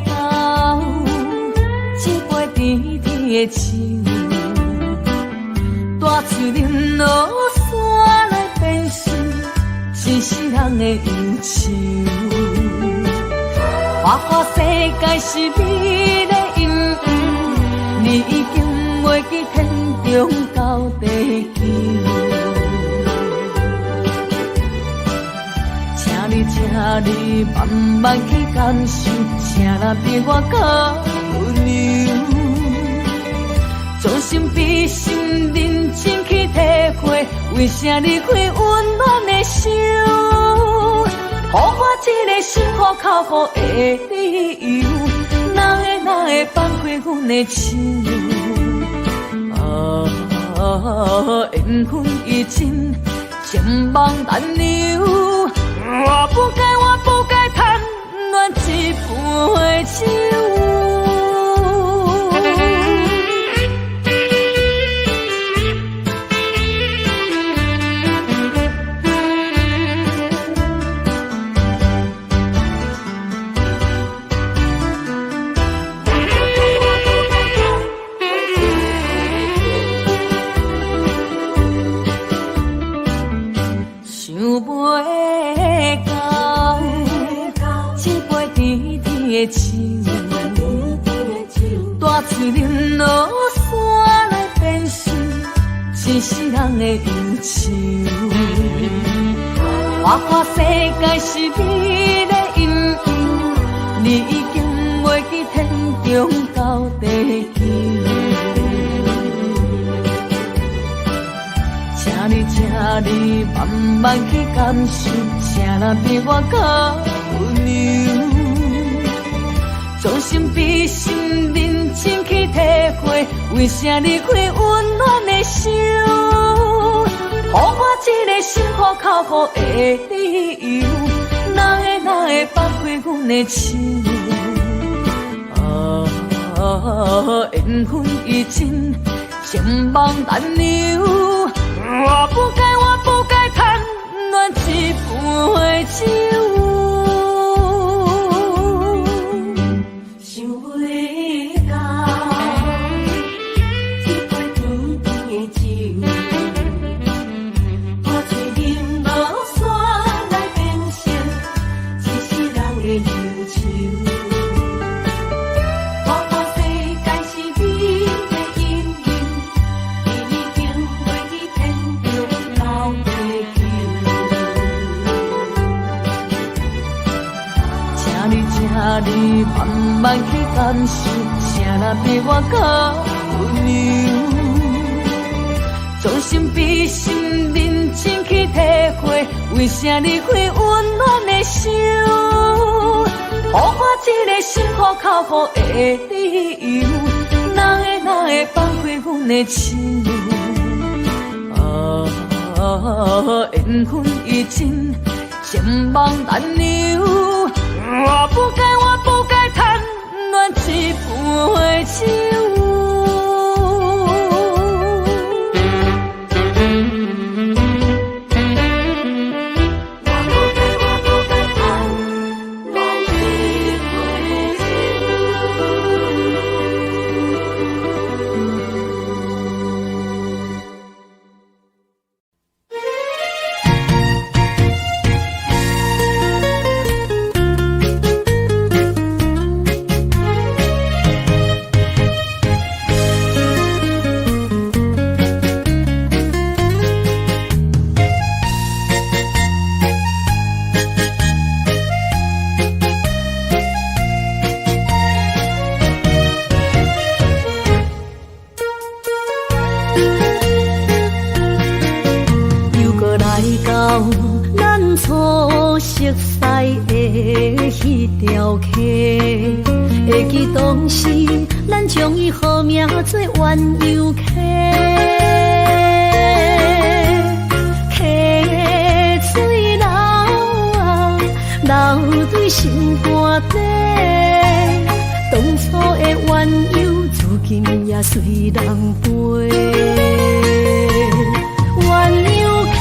到一杯甜甜的酒，大嘴饮落山来变成一世人的忧愁。花花世界是美丽阴影，你已经袂记天中到地球。请你慢慢去感受，请咱比我较温柔，将心比心，认真去体会，为啥离开温暖的手，予我一个心苦靠好的理由，哪会放开阮的手？缘分已尽，千万难留。我不该贪恋一杯酒。大嘴饮落山来变成一世人的忧愁。花花世界是美丽阴影，你已经袂记天中到地球。请你慢慢去感受，请咱比我较温柔。将心比心，认真去体会，为啥离开温暖的手，予我一个心苦靠好的理由，哪会放开阮的手？缘分已尽，千万难留。我不该贪恋一杯酒。你慢慢去感受，请咱比我较温柔。将心比心，认真去体会，为啥离开温暖的手，予我一个心苦靠好的理由，哪会放开阮的手？缘分已尽，千万难留。我不该贪恋一杯酒。初熟悉的迄条溪，会记当时咱将伊号名做鸳鸯溪。溪水流啊，流对心肝底。当初的鸳鸯，如今也随人飞。鸳鸯溪。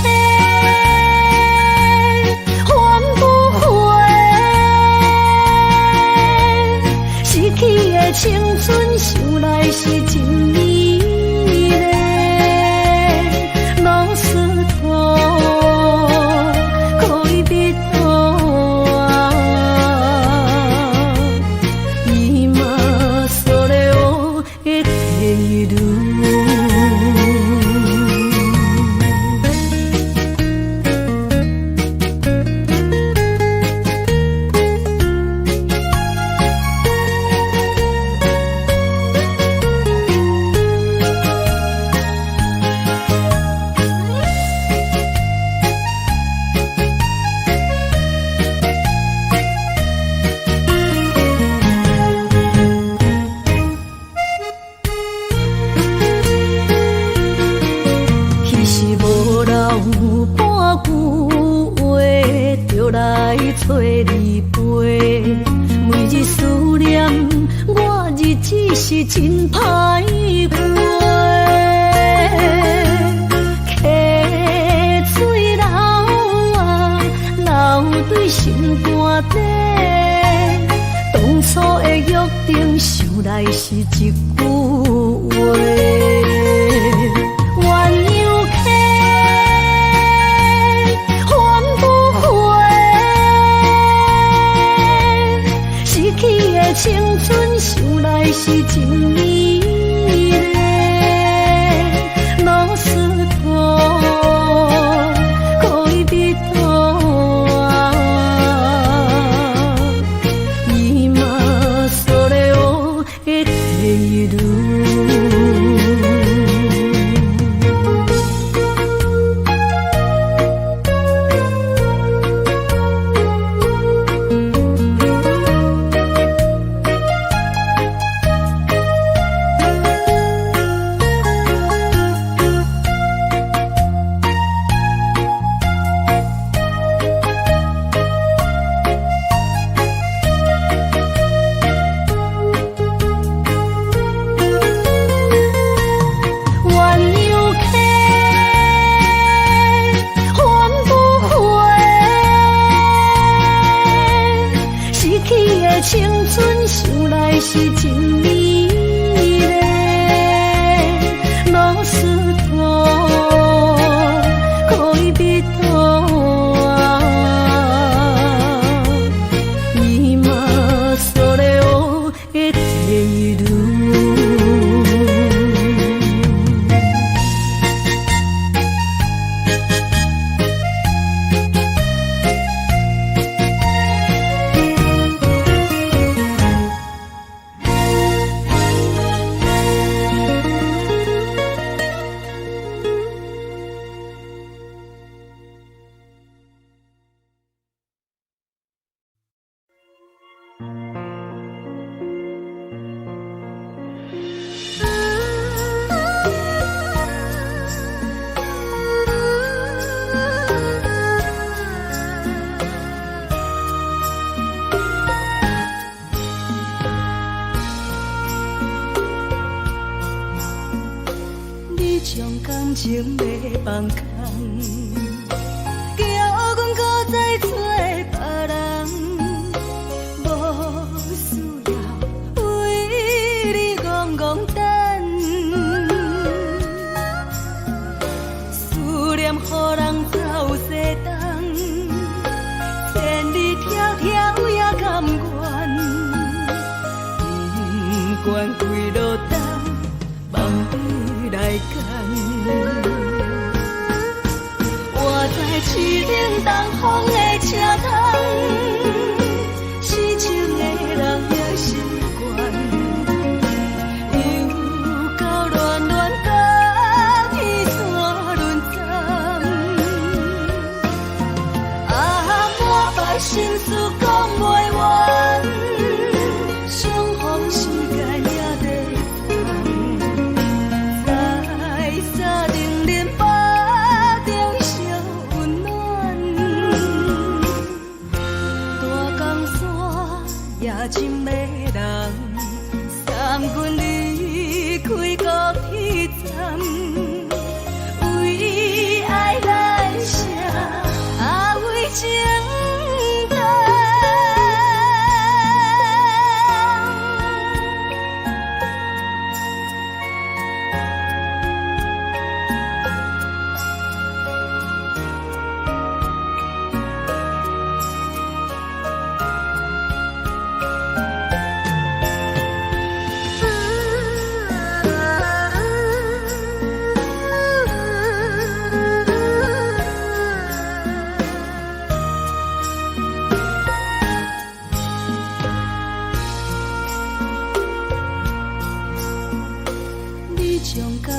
青春想来是真美丽，老师徒可以别多啊，今それを得ている。找你陪，每日思念，我日子是真歹过。溪水流啊，流对心肝底。当初的约定，想来是一句话。青春想来是真美丽，老师徒可以别多啊，今それを得ている。青春想来是真美丽，老师徒可以别多啊，今それを得ている。将感情要放空，叫阮搁再找别人，无需要为你戆戆等。思念予人走西东，千里迢迢也甘愿，不管几路灯，梦里来赶。我在市顶东风的车窗，痴情的人也习惯，又到乱乱甲天山轮站。啊，我把心事讲袂完，相逢时间也在在定林北中烧温暖，大江山也真迷人，三军离开高铁站，为爱来写为情重。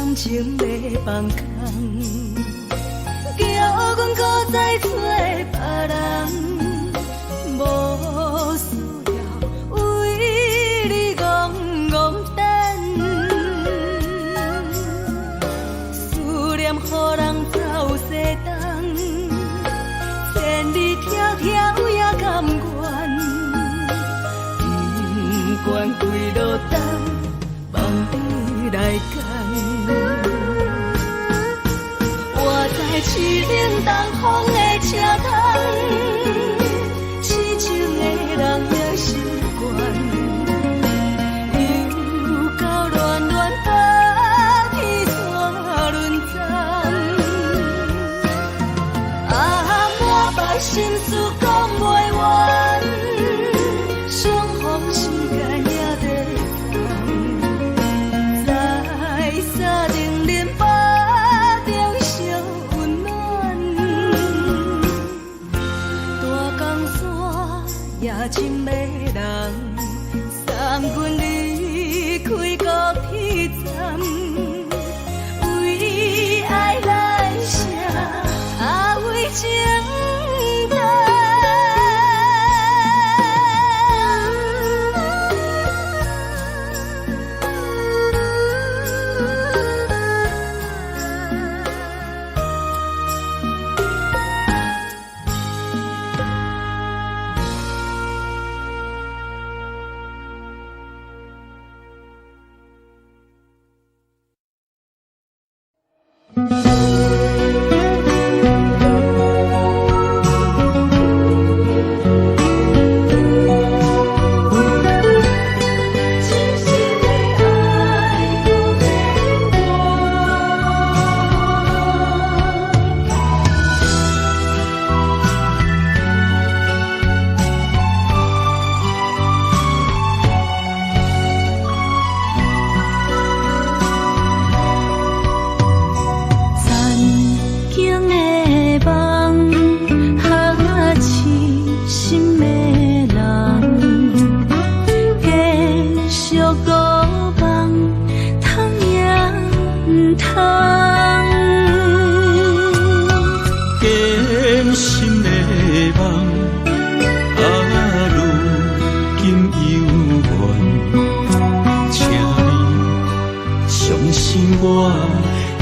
感情要放空，叫阮搁再找别人，无需要为你戆戆等，思念予人走西东，千里迢迢也甘愿。管几落冬，梦里来讲。我在市冷东风的车窗，痴情的人也习惯，又到乱乱把天线轮转。啊，满腹心事讲袂完。真迷人，送阮离开高铁站，为爱来写阿为情单。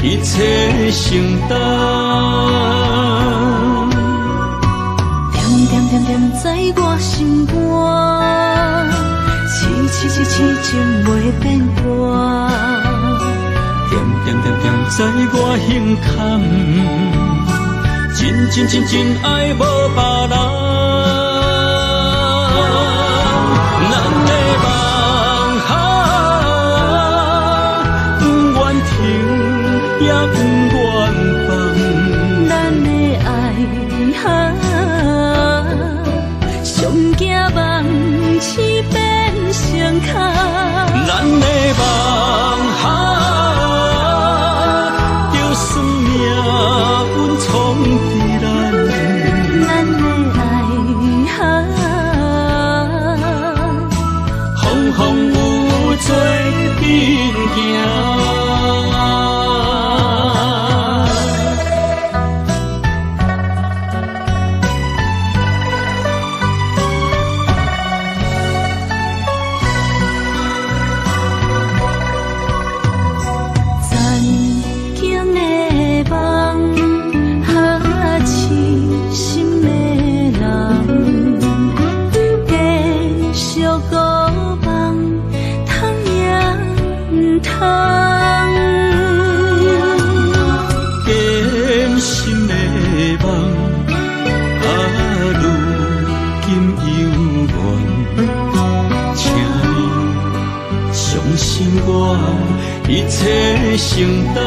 一切承担，点点点点在我心肝，痴痴痴痴情袂变卦，点点点点在我胸坎，真真真真爱无别人，咱的梦哈，不愿停。也不愿放，咱的爱哈，上惊梦痴变成空。咱的梦哈，就算命运冲敌咱，咱的爱哈，风风雨做阵行。一切承担，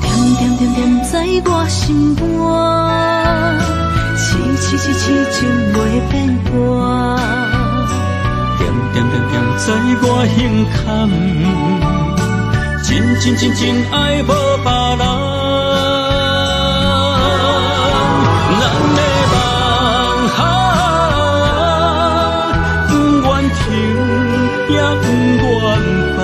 点点点点在我心肝，痴痴痴痴情袂变卦，点点点点在我胸坎，真真真真爱无别人，咱的梦哈。也不愿放，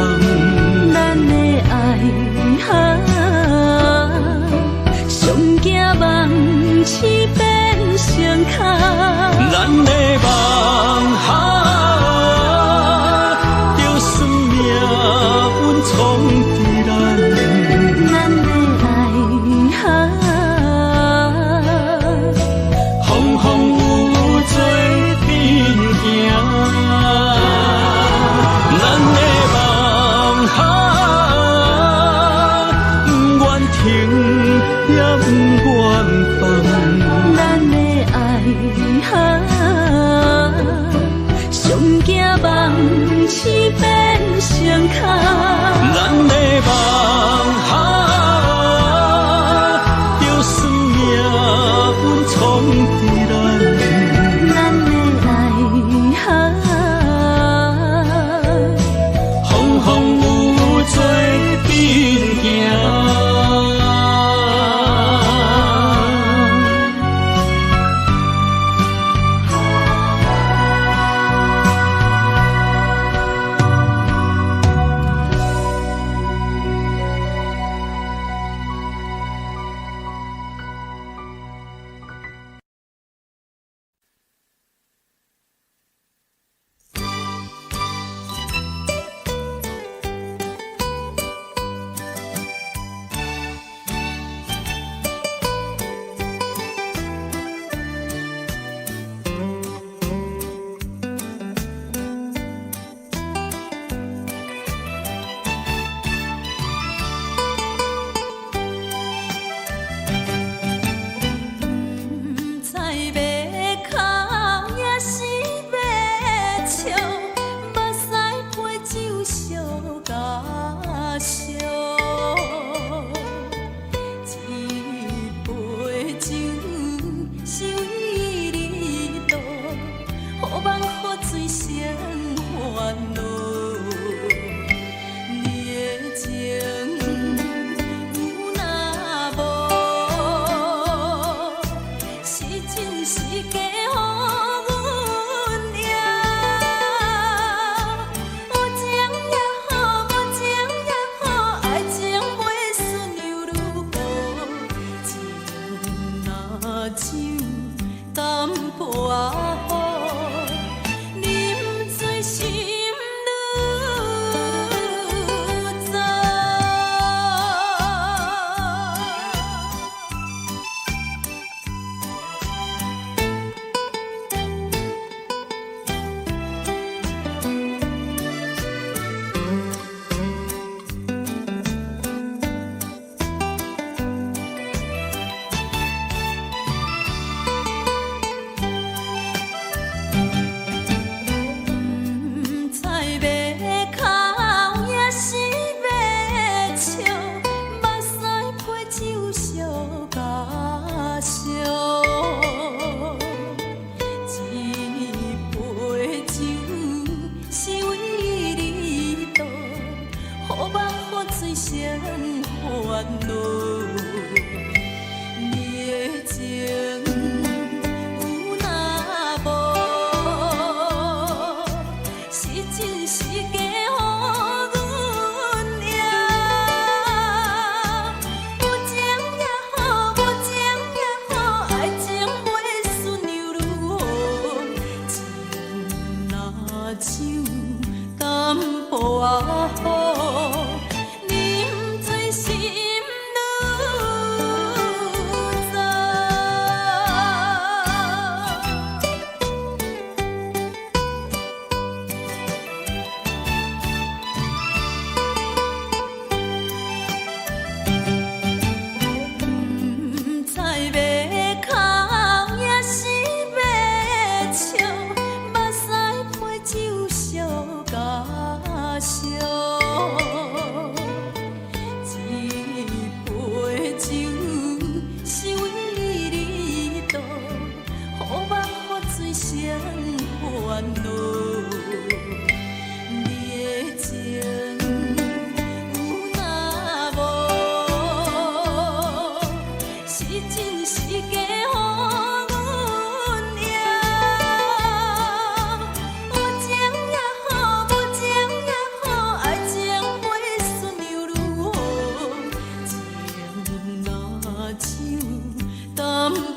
痴变成空。咱的梦着算命运闯伫咱，咱的爱风风雨做阵行。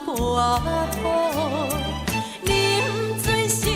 破雨，啉醉心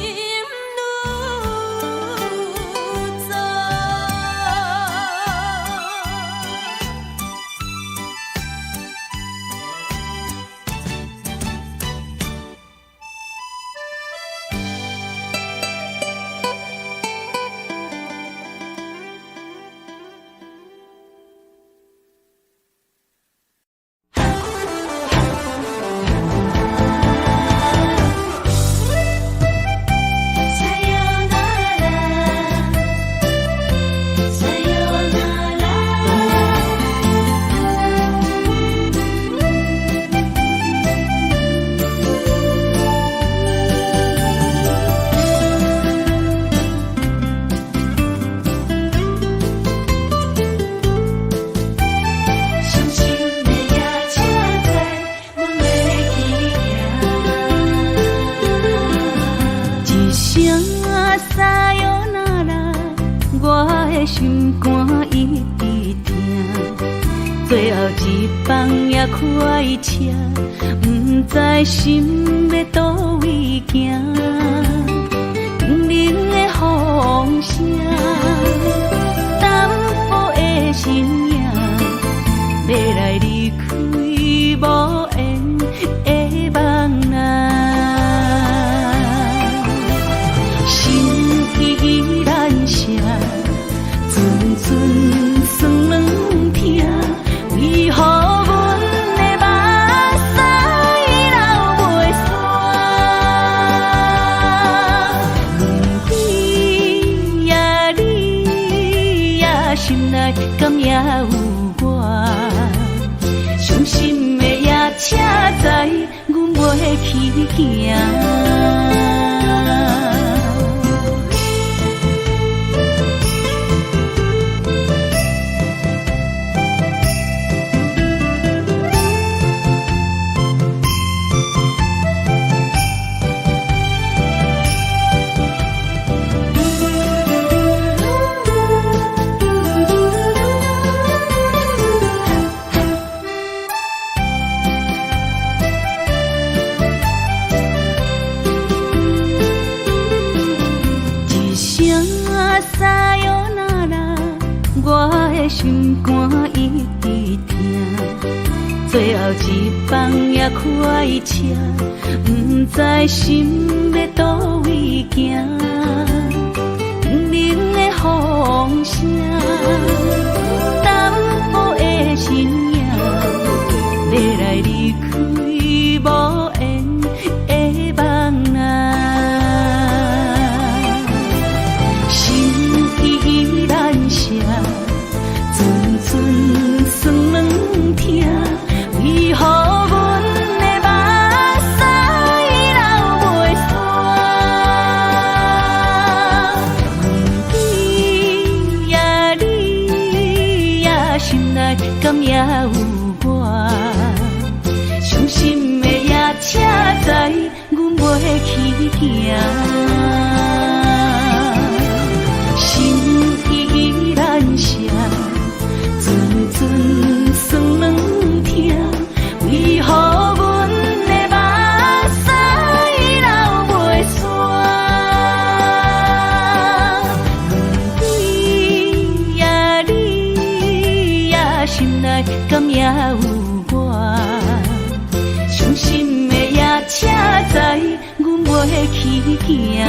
后一放也开车，不知心要倒位行。冷冷的风声，淡薄的身影，要来离开无缘的梦啊。心依然舍，寸寸酸软痛，为何阮的目屎流袂煞？轮回呀，你呀，心内敢也有我？伤心的也请知，阮袂去行。撒哟那拉，我的心肝一直疼。最后一放也开车，不知心要倒位行。冷冷的风声，淡薄的身影，要来离开无缘的梦啊。寸寸酸软痛，为何阮的目屎流袂煞？轮回呀，你呀，心内敢也有我？伤心的也请知，阮袂去行。寸酸软痛，为何阮的目屎流袂煞？轮回呀，你呀，心内敢也有我？伤心的也请知，阮袂去行。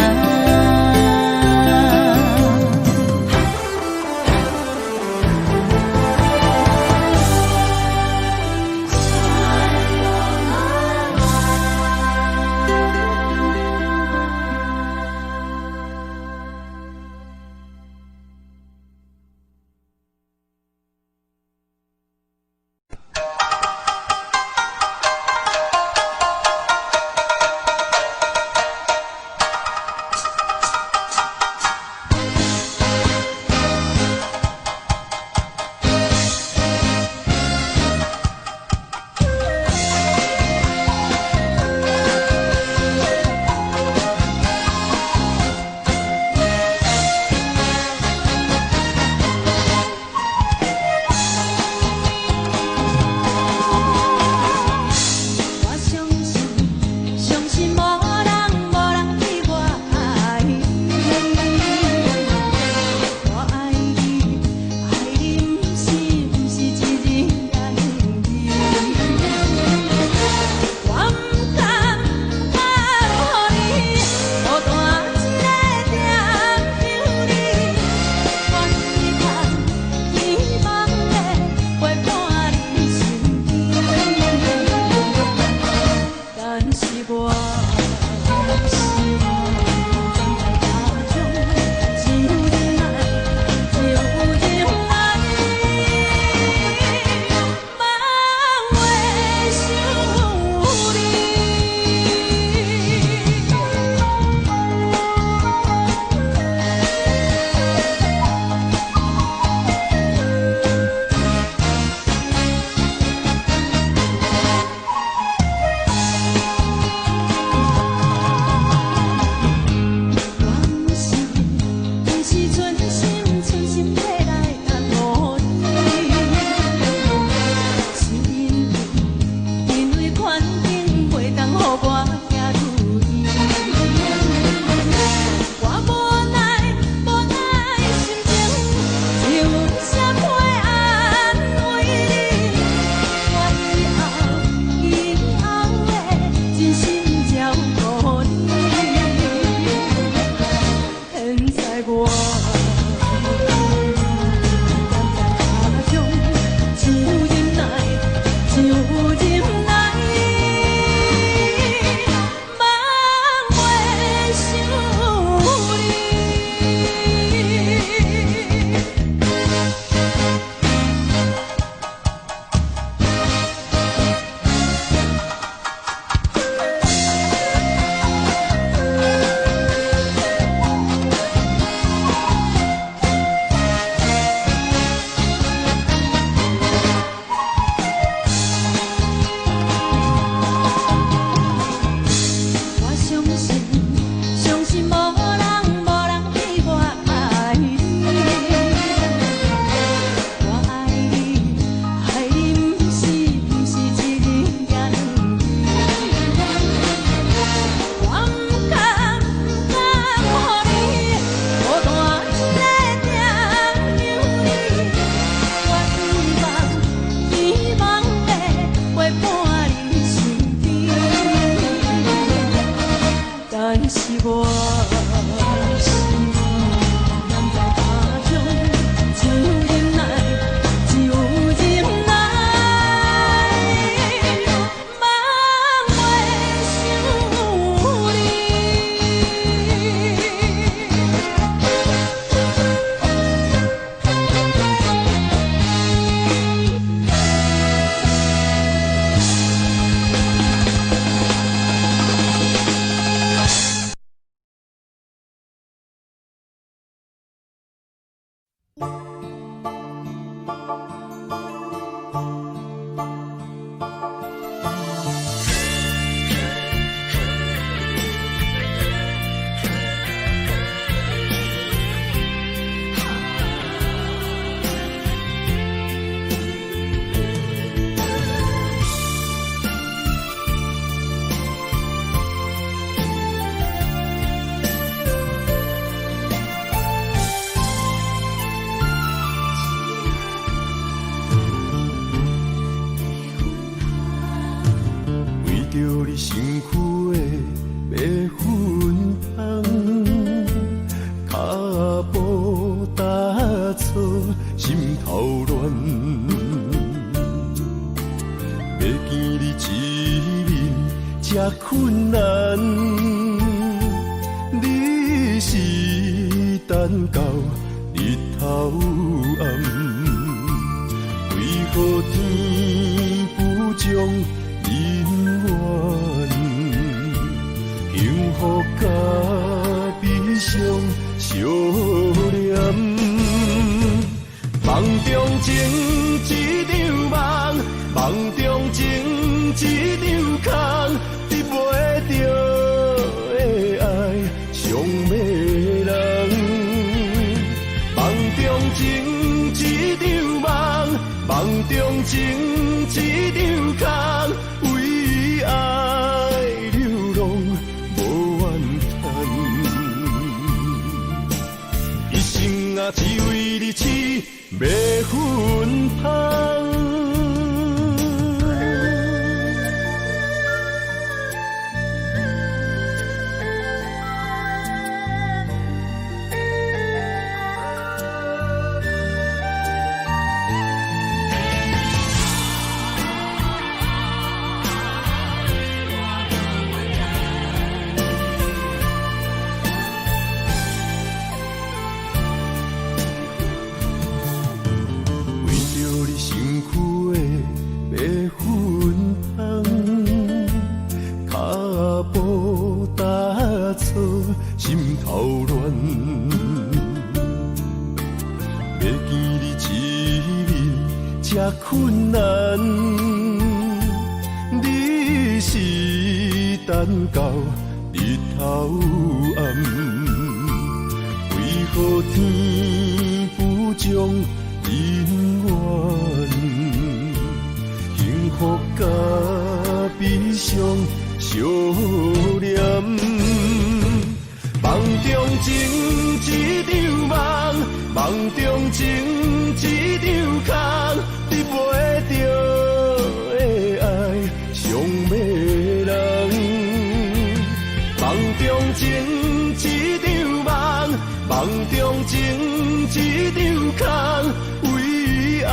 困难，你是等到日头暗，为何天不将人怨？幸福甲悲伤相连，梦中情一场梦，梦中情一场空。得袂着的爱，伤迷人。梦中情一场梦，梦中情一场空，为爱流浪无怨叹。一生啊，只为你痴，袂分芳。心头乱，要见你一面这困难，你是等到日头暗，为何天不将人怨？幸福甲悲伤相连。梦中情一场梦，梦中情一场空，得袂着的爱，伤迷人。梦中情一场梦，梦中情一场空，为爱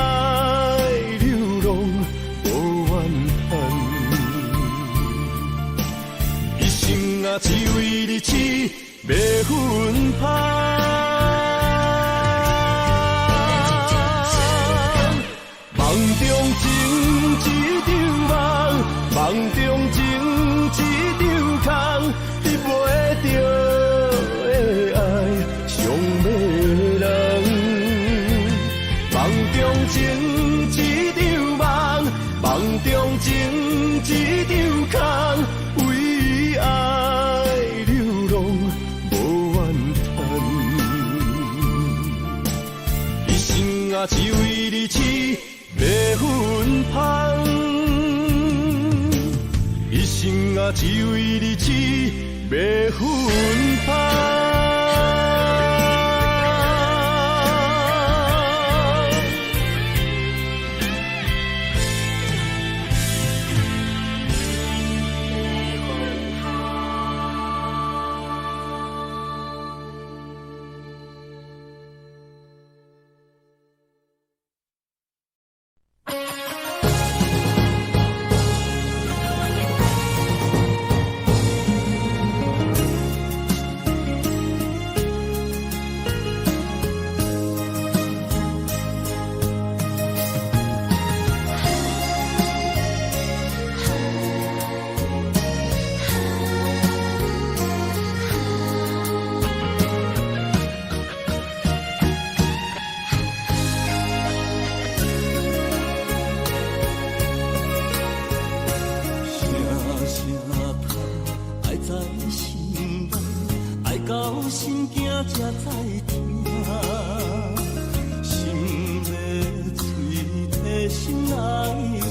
流浪无怨叹。一生啊，只为你痴。袂分芳，梦中情一场梦，梦中情一场空，得袂着的爱，伤迷人。梦中情一场梦，梦中情一场空，为爱流浪。啊，只为你痴，袂分芳。一生啊，只为你痴，袂分芳。到心惊才知听，心要嘴替心爱我，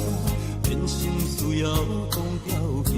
变心需要讲条件。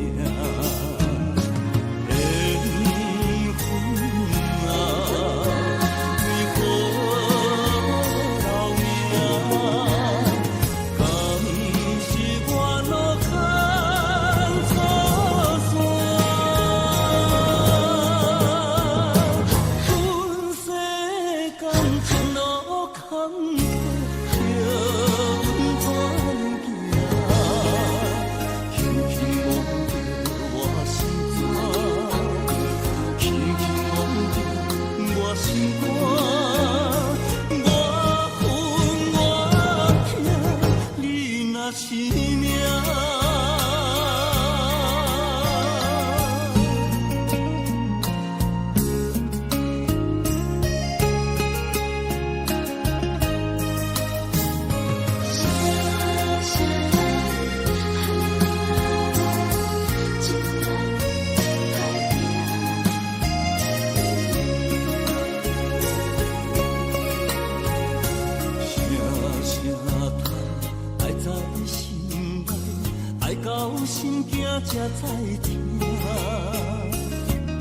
心惊才知听，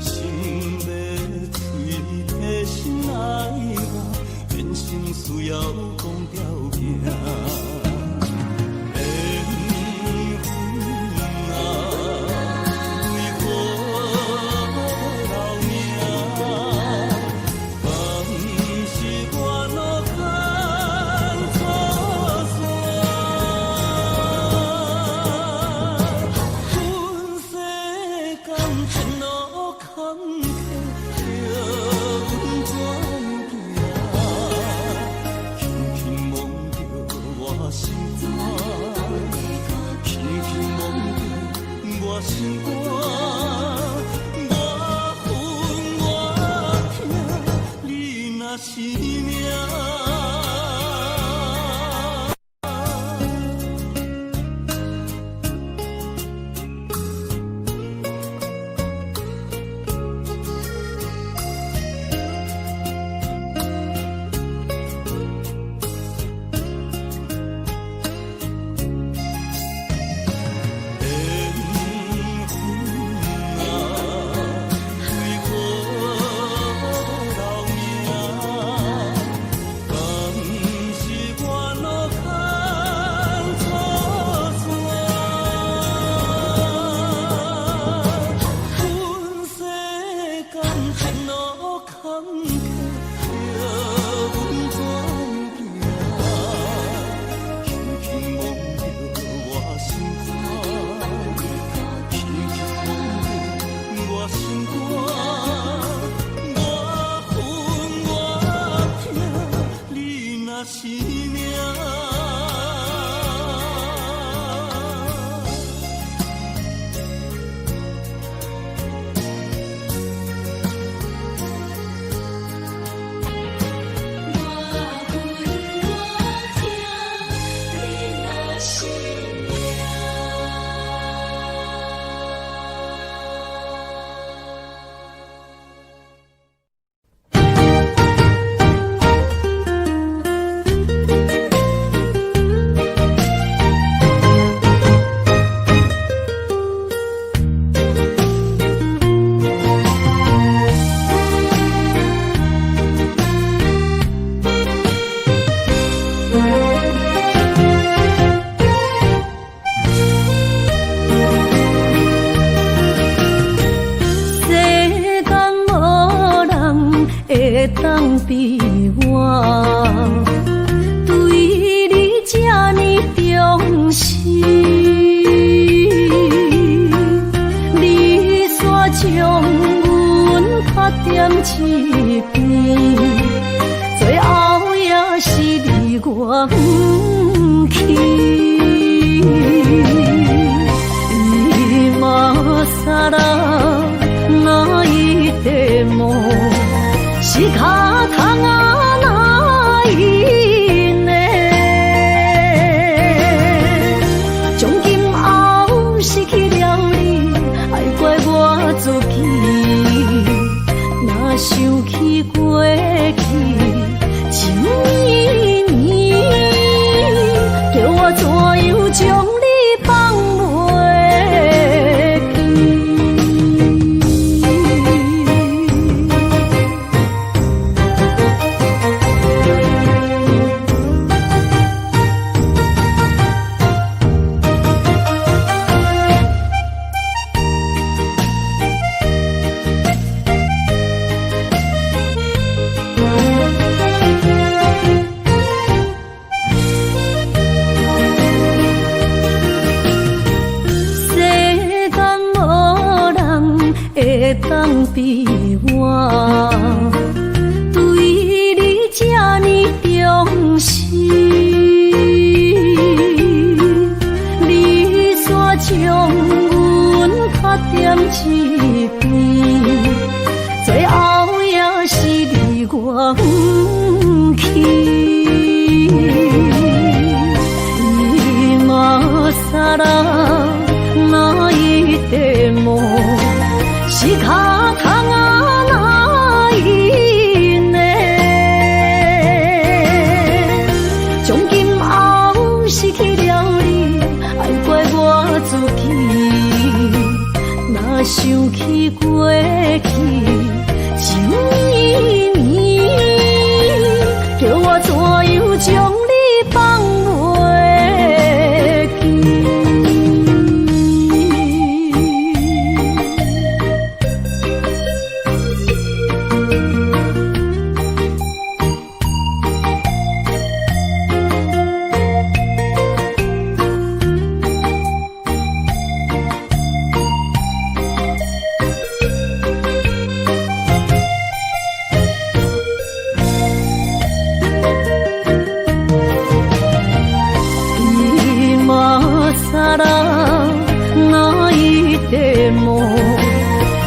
心要嘴替心爱我，变心需要讲条件。当比我对你这呢重视，你煞将阮拍点一边，最后也是你我不去。今ら泣いても仕方がないね。从今后失去了你，爱怪我自己。若想起过去情绵绵，叫我怎样将你放袂记？当比我对你这呢重视，你煞将阮拍点一边，最后也是离我不去。今啦那一点梦。是脚痛啊，哪一呢？从今后失去了你，爱怪我自己。若想起过去情绵绵，叫我怎样将你放袂记？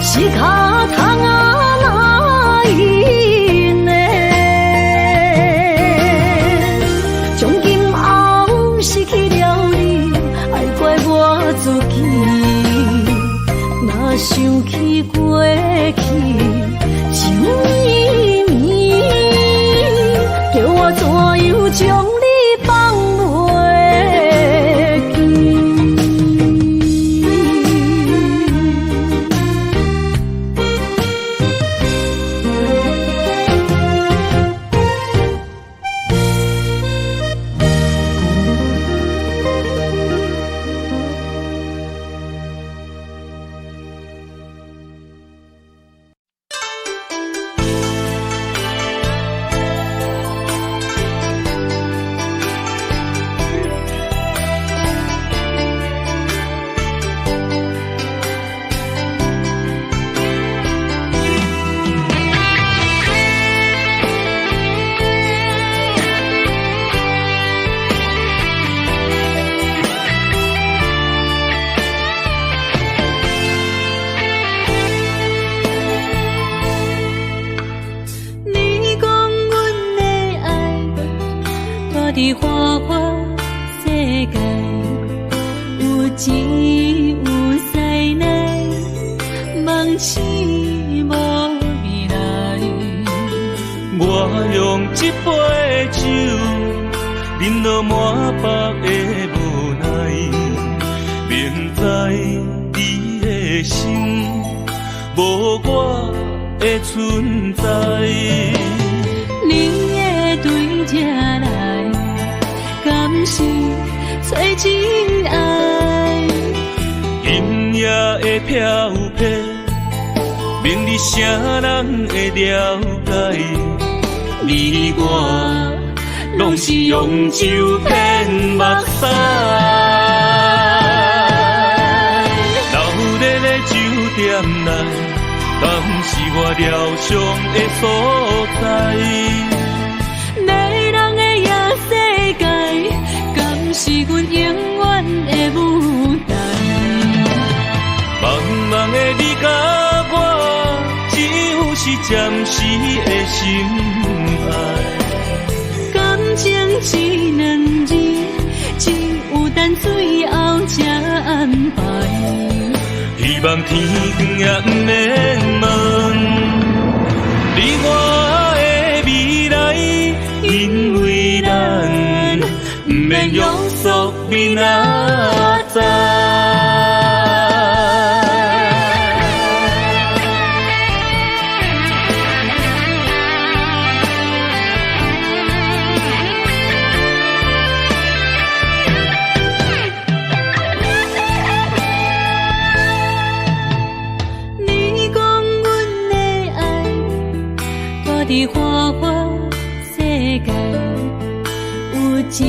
是脚痛啊，哪一呢？从今后失去了你，爱怪我自己。若想起过去情绵绵，叫我怎样将你放袂记？伫花花世界，有钱有势来，梦醒无未来。我用一杯酒，饮落满腹的无奈，明知你的心无我的存在。你的对这来，敢是找真爱？今夜的飘泊，明日谁人会了解？你我拢是用酒骗目屎，流热的酒店内，敢是我疗伤的所在？迷人的夜世界，敢是阮永远的舞台？茫茫的你甲我，只有是暂时的心爱。感情只两字，只有等最后才安排。希望天光也不免问，你我的未来，因为咱不免约束明仔载。伫花花世界，有钱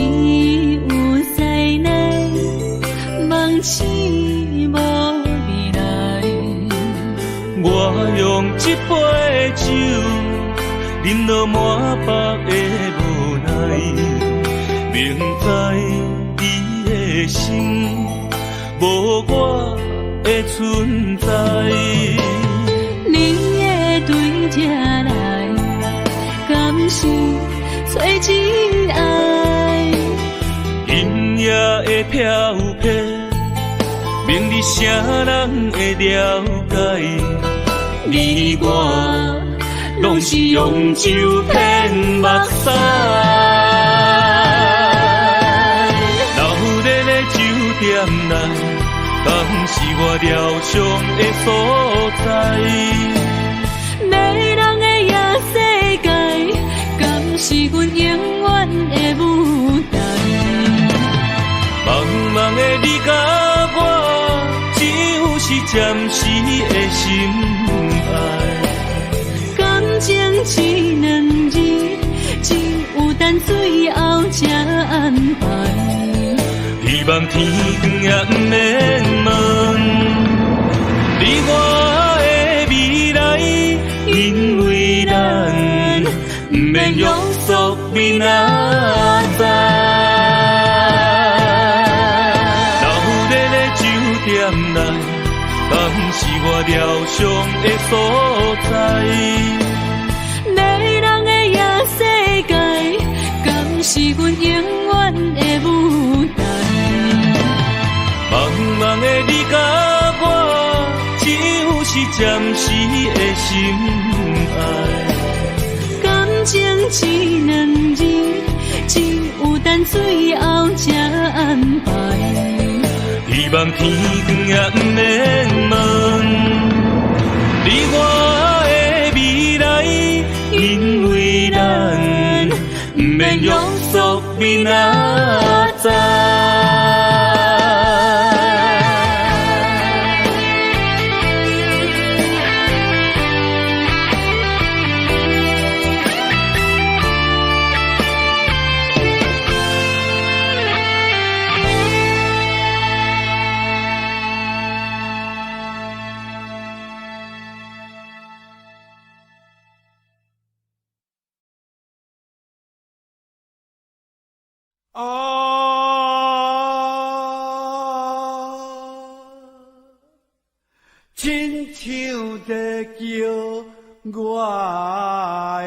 有才能，梦醒无未来。我用一杯酒，饮落满腹的无奈，明知伊的心无我的存在。你的对这来，敢是找真爱？音乐的飘飘，明日啥人会了解？你我拢是用酒骗目屎，留在酒店内，敢是我疗伤的所在？迷人的夜世界，敢是阮永远的舞台？茫茫的你甲我，只有是暂时的心爱。感情只两字，只有等最后才安排。希望天光也不免问，你我的未来，因为咱不免约束明仔载。留在酒店内，敢是我疗伤的所在？迷人的夜世界，敢是阮永远的舞台？茫茫的你甲我，只有是暂时的心爱。感情只两字，只有等最后才安排。希望天光也不免问，你我的未来，因为咱不免约束明仔载。亲像在叫我的。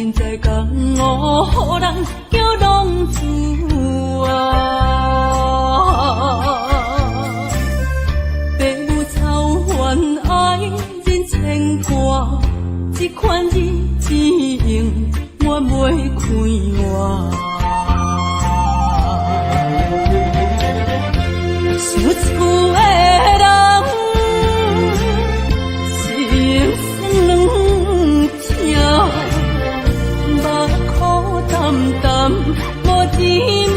明知讲我予人叫浪子啊，父母操怨爱人牵挂，这款日子用我袂开我。想厝的人，心酸软痛，目眶淡淡，无滋味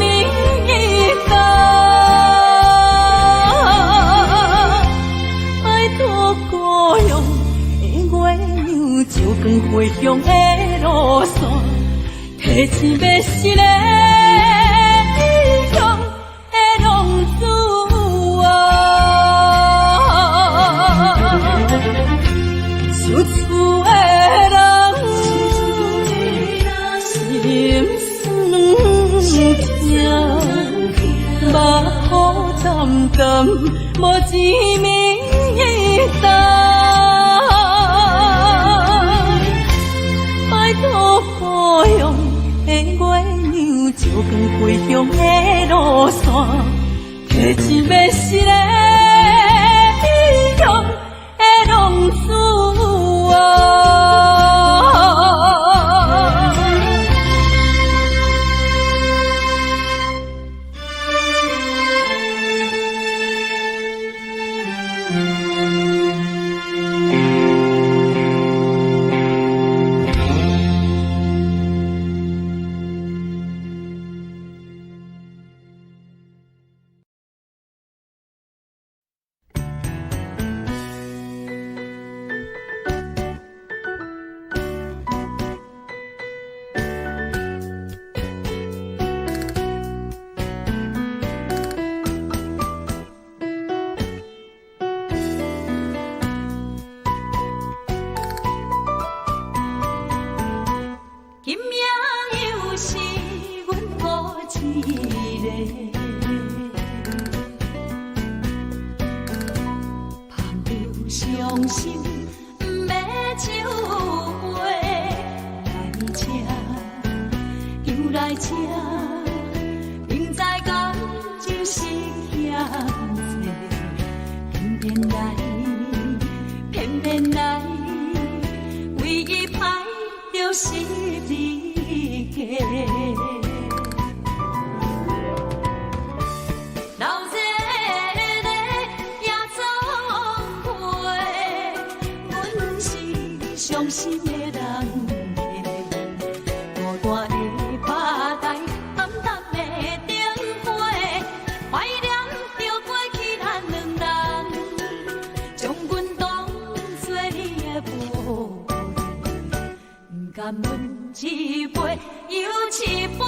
甘。拜托故乡的月亮，照光回乡的路线，提醒要是个异乡的浪子。想厝的人，心酸软痛，目眶淡淡，无滋味甘。拜托故乡的月亮，照光回乡的路线，提醒要是个异乡的浪子啊。伤心的人，孤单的拍台，暗淡的灯花，怀念着过去咱两人，将阮当作你的宝贝，不甘阮一杯又一杯。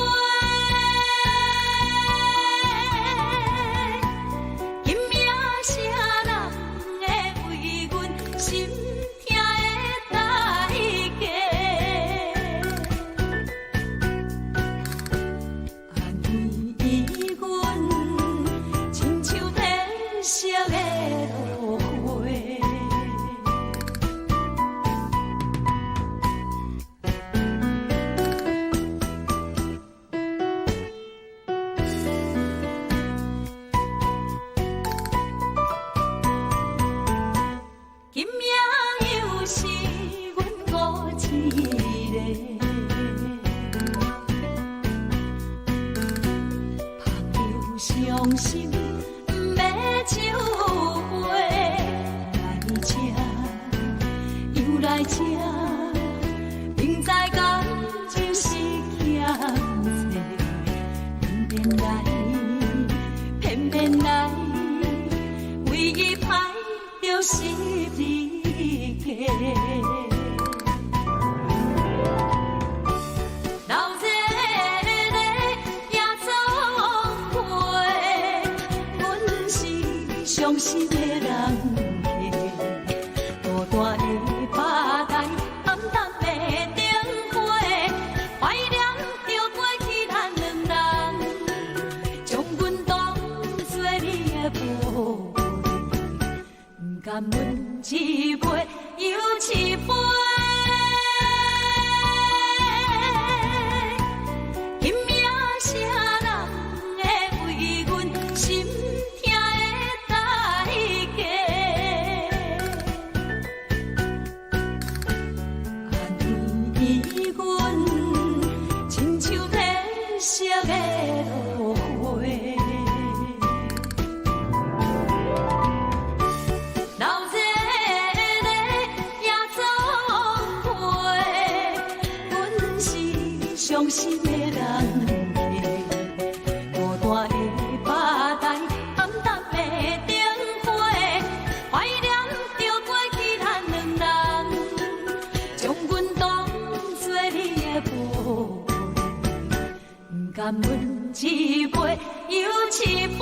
伤心不要酒杯来吃，又来吃，明知感情是欠债，偏偏来，唯一歹就是你家。老热热夜总会，心的人客，孤单的巴台，暗淡的灯花，怀念着过去咱两人，将阮当作你的宝贝，不甘阮一杯又一杯。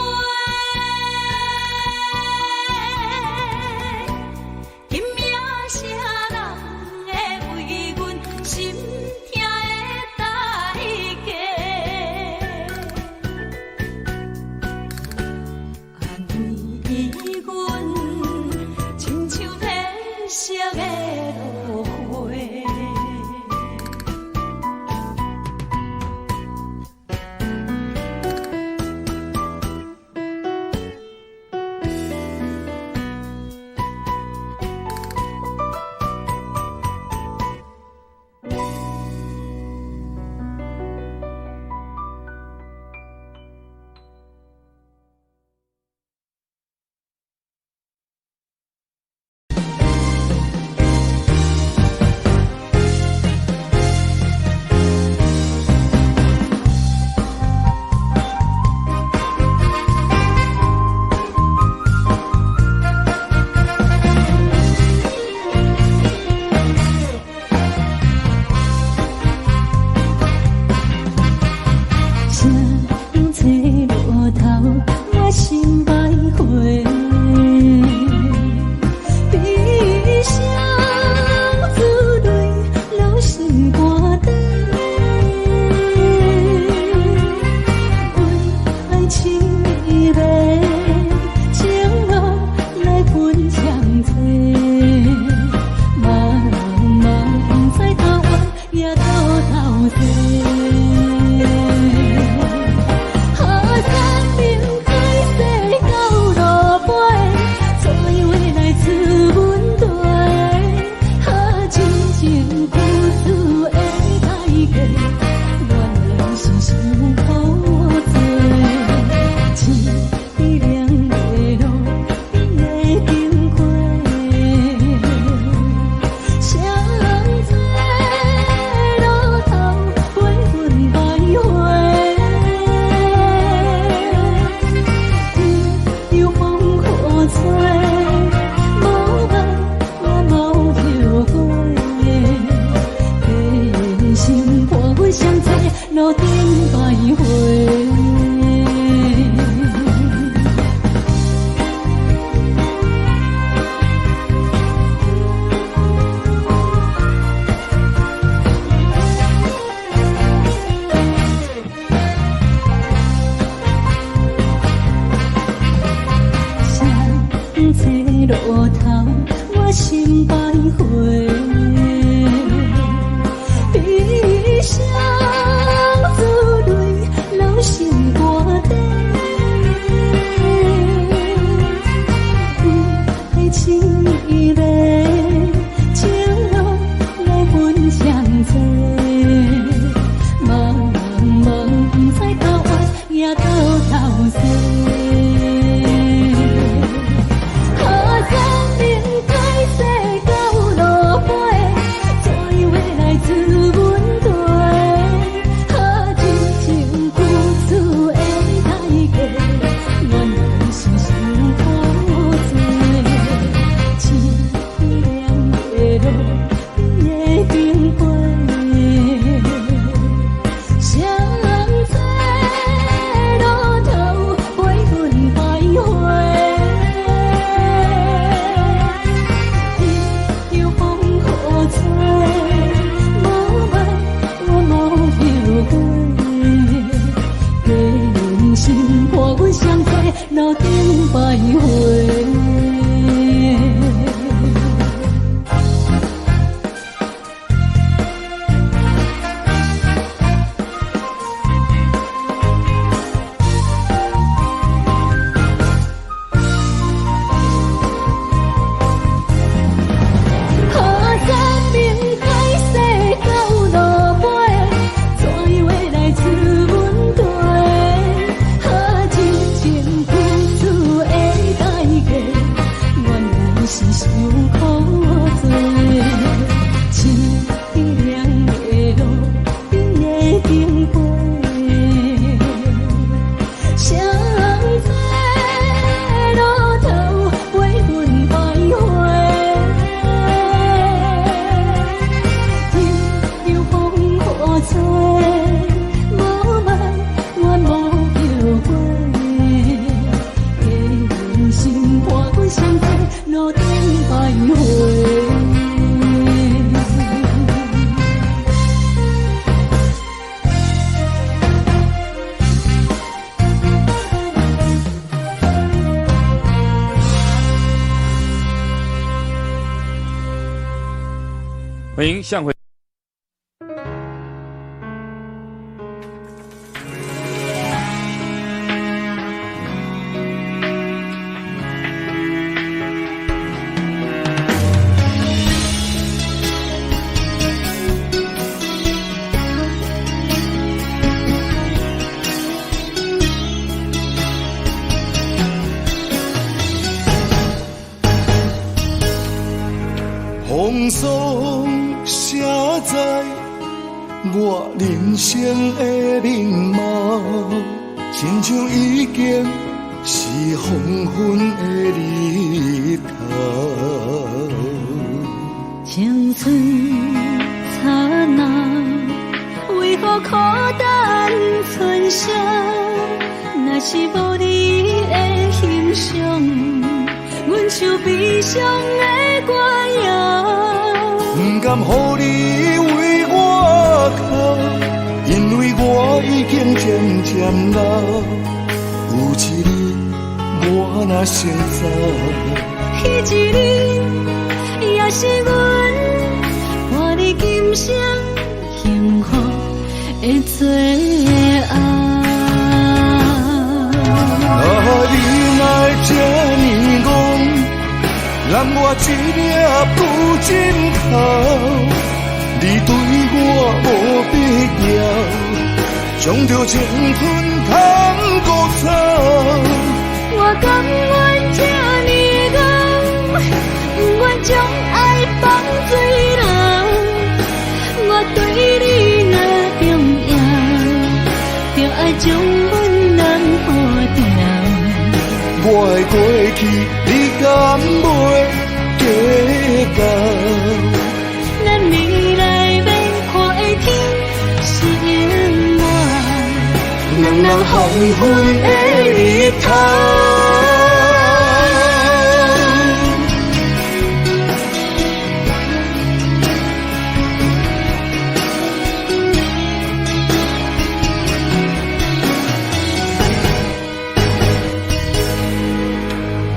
欢迎向回。风霜写在我人生的面貌，亲像已经是黄昏的日头。青春刹那，为何孤单存剩？若是无你的欣赏，阮像悲伤的歌谣。不甘乎你为我哭，因为我已经渐渐老。有一日我若先走，彼一日也是阮伴你今生幸福的最后。你若这呢戆，揽我一粒不枕头，你对我无必要，将着情吞汤骨草。我甘愿这呢戆，不愿将爱放水流。我对你若重要，就爱将阮人护掉。我的过去，你敢袂计较？咱未来要看的天是永远，人人黄昏的日头。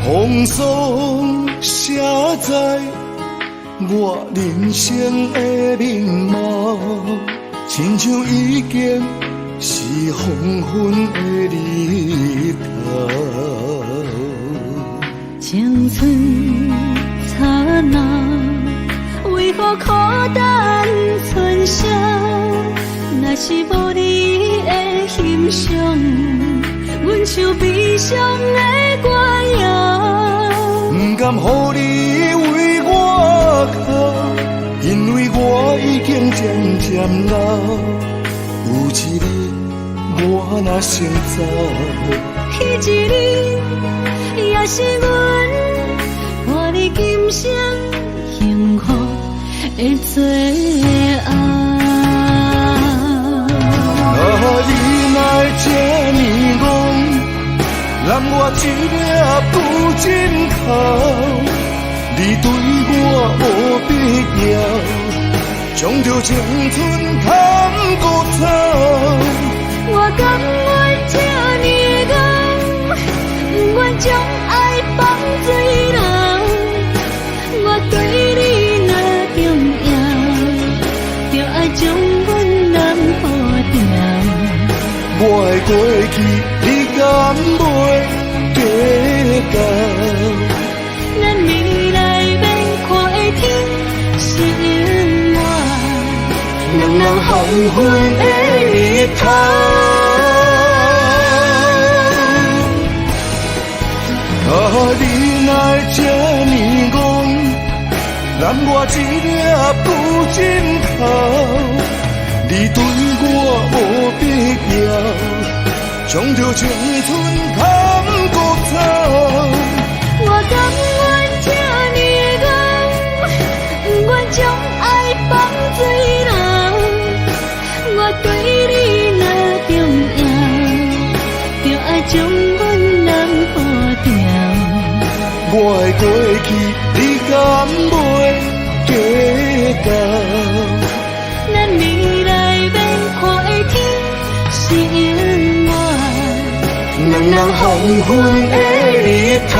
风霜写在我人生的面貌，亲像已经是黄昏的日头。青春刹那，为何孤单存剩？若是无你的欣赏，阮像悲伤的歌谣。不甘乎你为我哭，因为我已经渐渐老。有一日我若先走，彼一日也是阮伴你今生幸福的最后。你若这呢戆，揽我一粒不枕头，你对我无必要，将着情春汤骨草。我甘愿这呢戆，不愿将爱放水流。我对你若重要，就爱将阮人护掉。我的过去，你敢袂计较？咱未来要看的天是永远，人人黄昏的日头。你若这呢戆，揽我一粒不枕头，你对我无必要，将着情春汤骨草。我甘愿这呢戆，不愿将爱放水流。我对你若重要，就爱将阮人护掉。我的过去，你敢袂计较？咱未来要看的天是永远，人人黄昏的日头。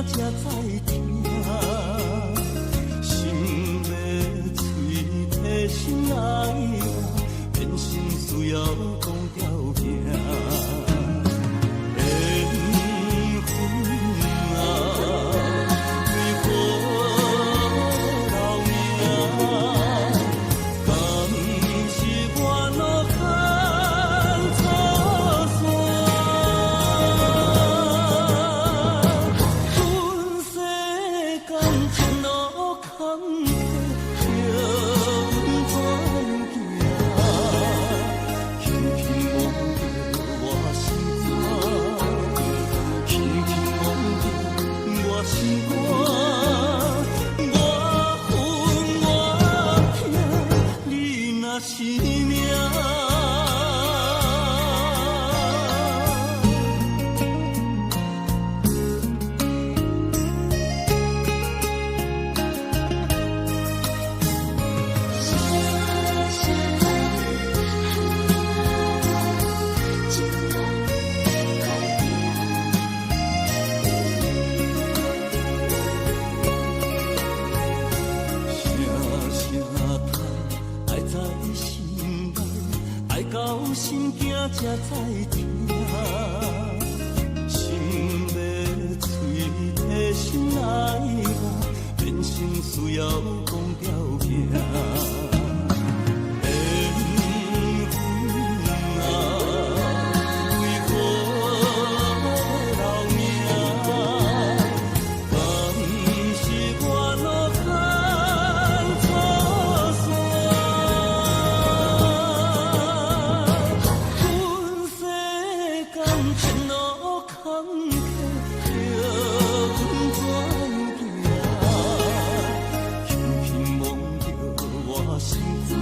才知听，心要嘴替心爱我，变心需要讲条件。缘分啊，为何留名？敢是我脑壳错散？阮世间前路坎坷，叫阮怎行？轻轻摸着我心肝，轻轻摸着我心肝，我恨我痛，你若是命。到心境才知听，心要嘴替心爱我，变成需要讲条件。缘分啊，为何留名？敢是我脑壳错散？前路坎坷，叫阮怎行？轻轻摸着我心肝，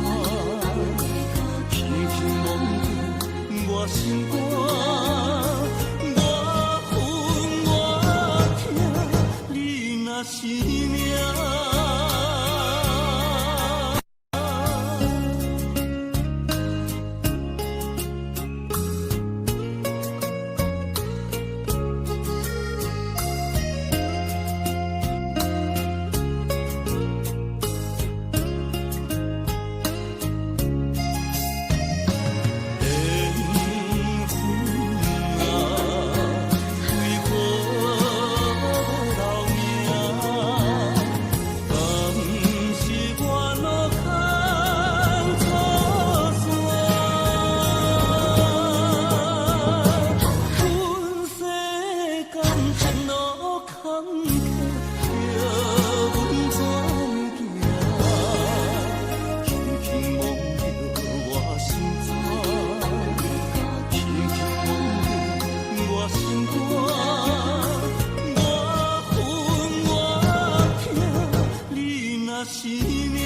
轻轻摸着我心肝，我恨我痛，你若是命。是命。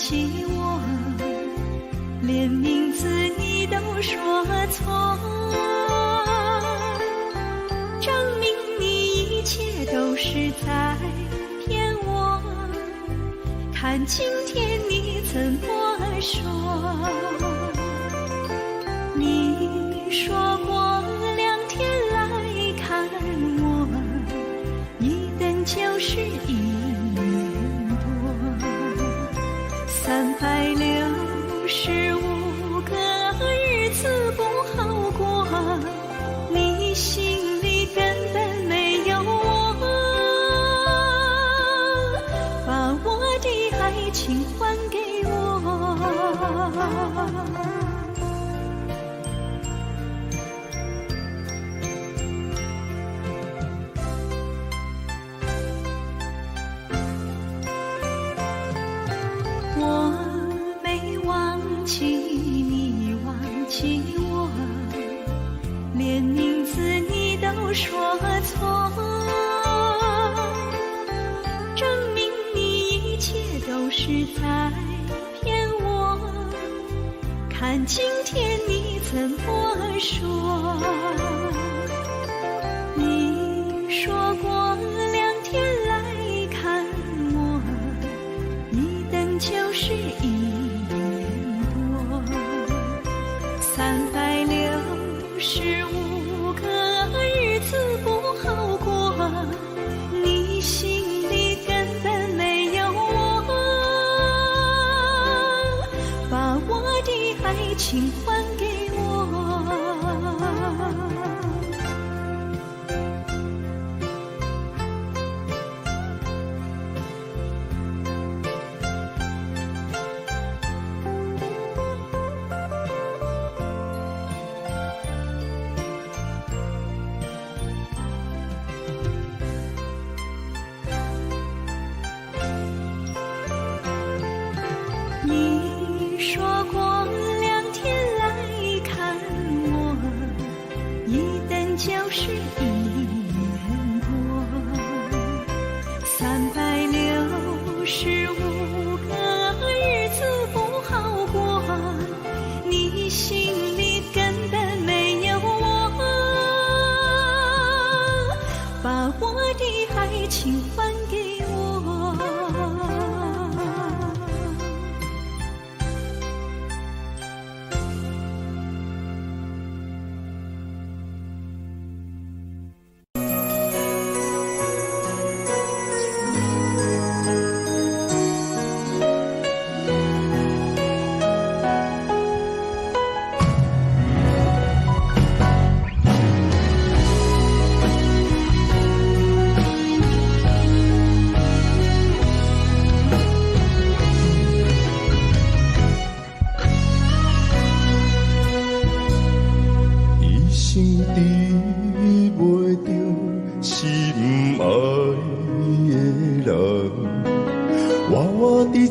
起我，连名字你都说错，证明你一切都是在骗我。看今天你怎么说？你说过2天来看我，一等就是1年多，365个日子不好过，你心里根本没有我，把我的爱情还给我。我没忘记你忘记我，连名字你都说错，证明你一切都是在骗我。看今天你怎么说？你说过2天来看我，一等就是1年多，365个日子不好过，你心里根本没有我，把我的爱情还给我。你说过2天来看我，一等就是1年多，365个日子不好过，你心里根本没有我，把我的爱情还给我。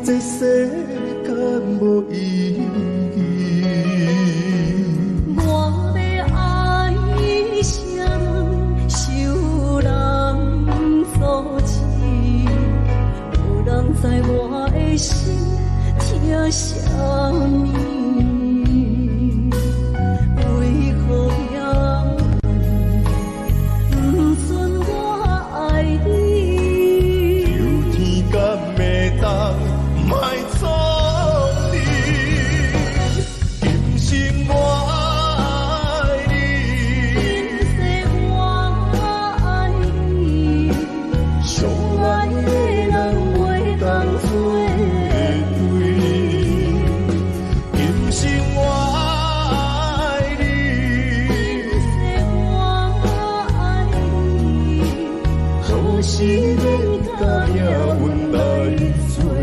这世间无意义。我的爱像受人所欺，无人知我的心疼啥物，为何要不准我爱你？有天敢会当莫错你，今生我爱你，今世我爱你，相爱的人袂当做对。今生我爱你，今世我爱你，何时免甲命运来作对？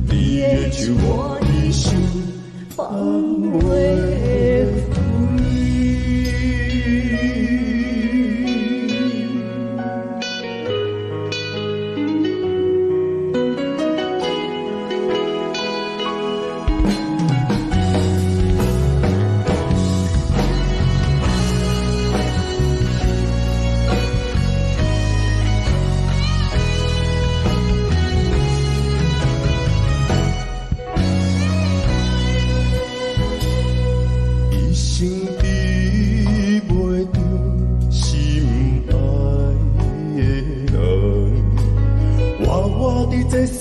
你的手我的手放袂开。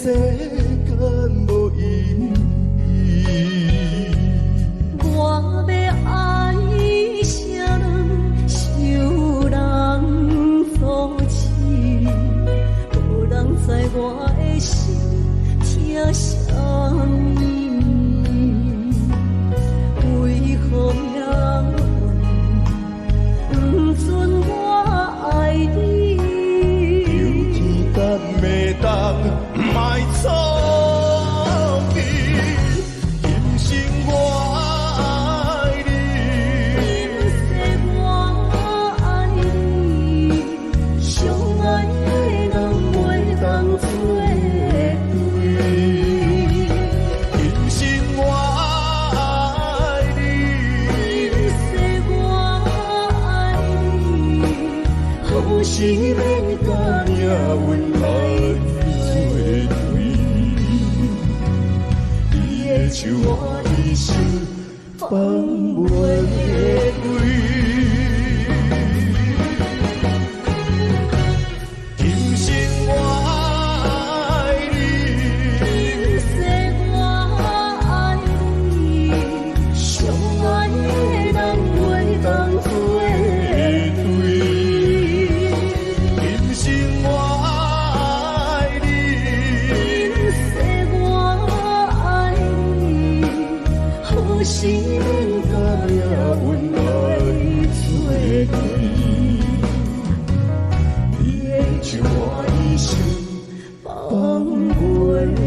世间无意义。我要爱谁人，受人阻止，无人知我的心疼啥物，为何命运不准我爱你？有天等袂当，莫错去，今生我爱你。我爱你，相爱的人袂当做对。今生我爱你，我爱你，好是免甲命运来作对。你的手我的心放袂开。今生我爱你，我爱你，相爱的人袂当做对。今生我爱你，我爱你，好是免甲命运来作对。你的手我的心放袂开。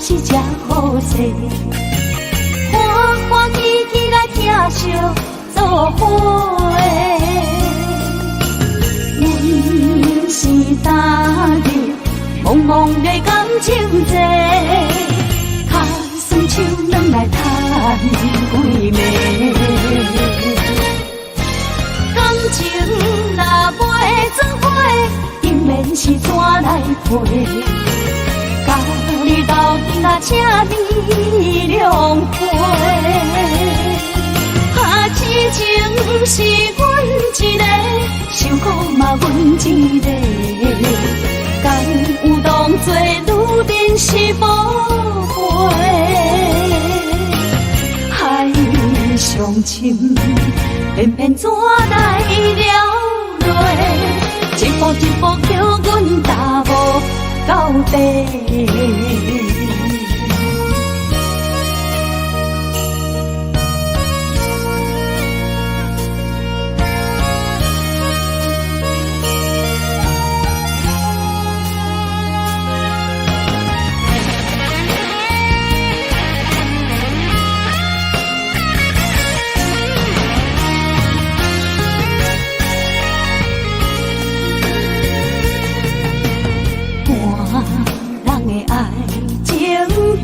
是只好势，欢欢喜喜来疼惜做伙的。阮是今日茫茫的感情债，卡算手软来叹几暝。感情若袂做伙，定免是怎来陪？甲你斗阵啊，请你谅会。痴情是阮一个，受苦嘛阮一个。敢有当作女人是无悔？海上深，偏偏怎来了落？一步一步叫阮踏无到底。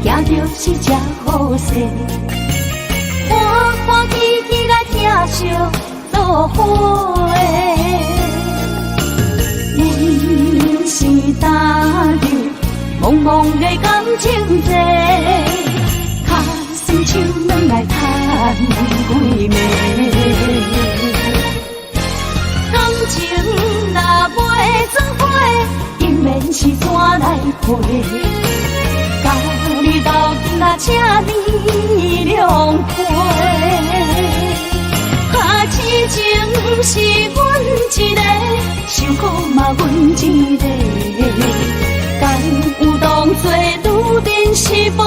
行着是只好势，欢欢喜喜来疼惜做伙的。阮是今日茫茫的感情债，卡算手软来叹几暝。感情若袂做伙，定免是怎来陪？甲你斗阵啊，请你谅会。痴情是阮一个，受苦嘛阮一个，敢有当作愈珍惜无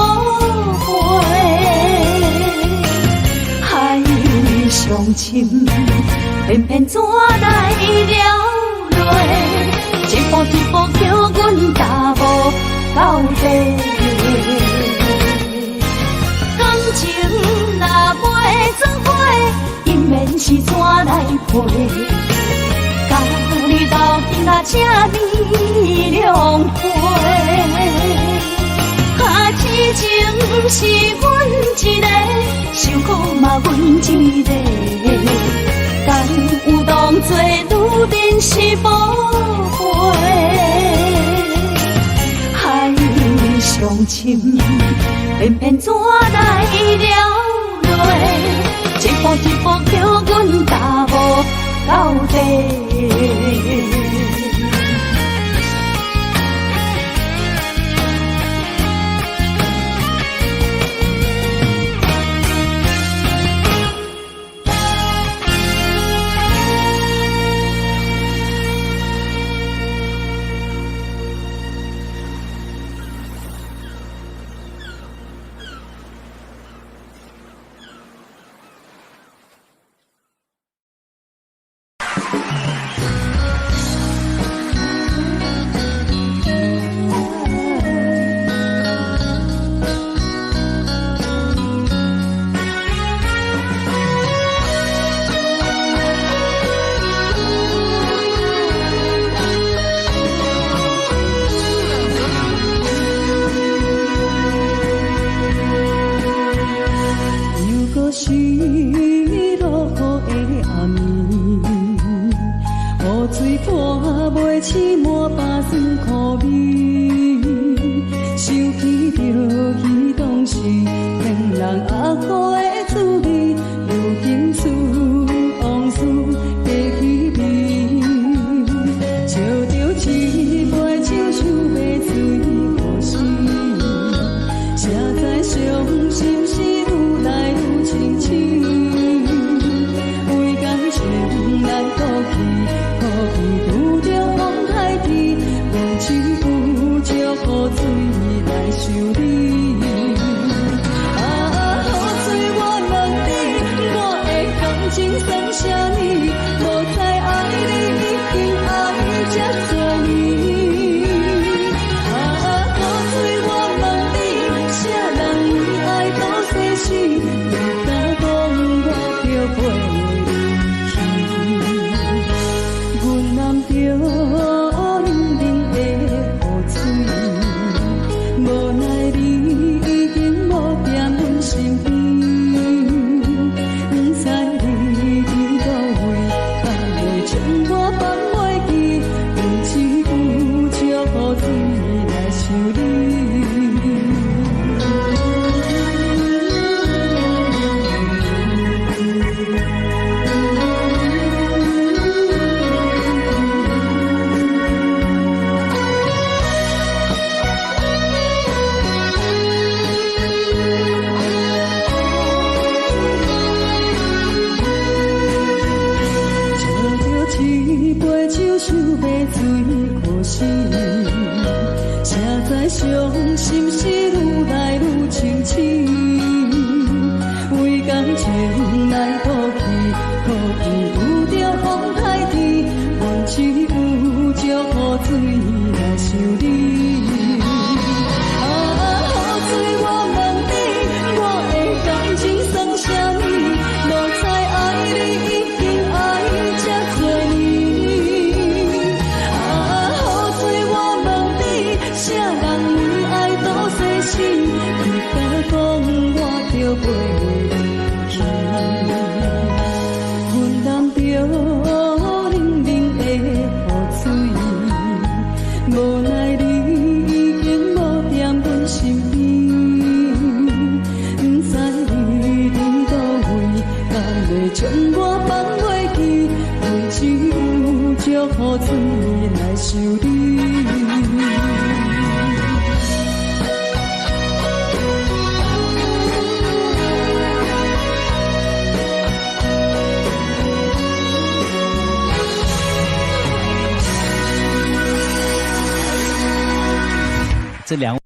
悔？海上深，偏偏怎来了落？一步一步叫阮踏无到底。感情若袂做伙，因免是怎来陪？甲你斗阵啊，这呢凉快。痴情是阮一个，受苦嘛阮一个，敢有当作愈珍惜无悔？海上深，偏偏怎来了落？一步一步叫阮踏无到底。这两位。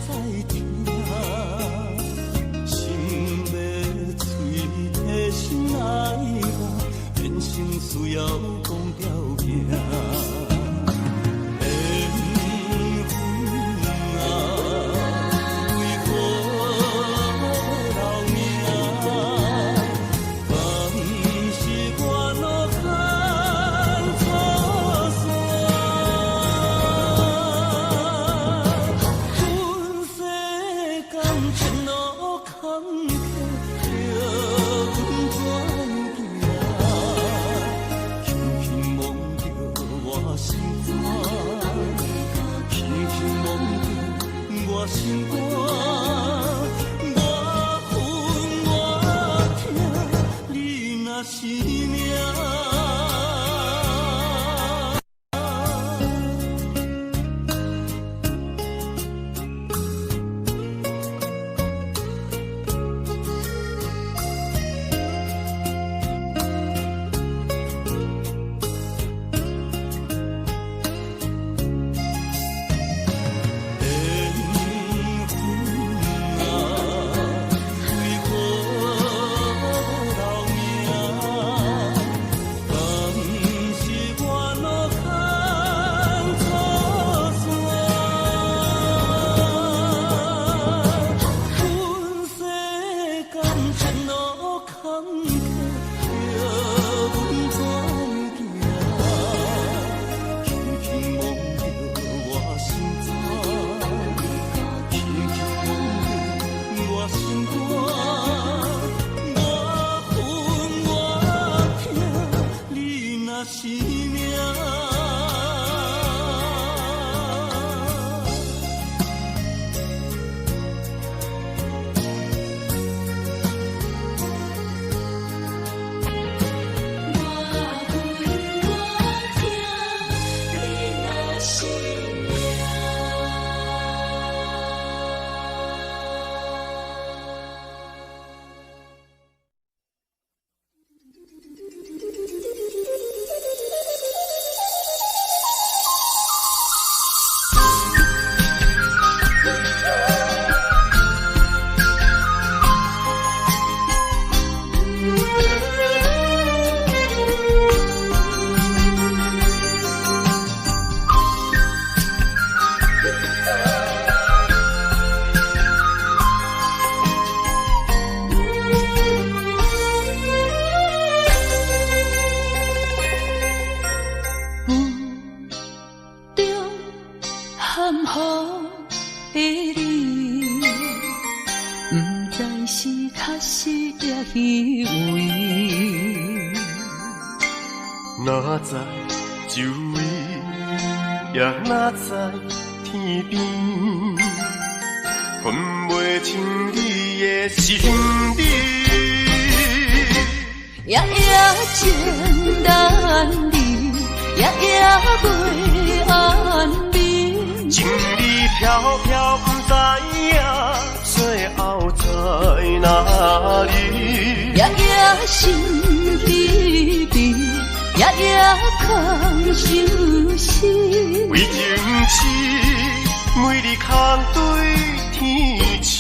才知听，心要碎的心爱我，变成需要讲条命。哪知周围，也哪知天边，分袂清你的心理。夜夜情难离，夜夜袂安眠。情意飘飘，不知影最后在哪里。夜夜心悲悲，夜夜空相思。为情痴，每日空对天星。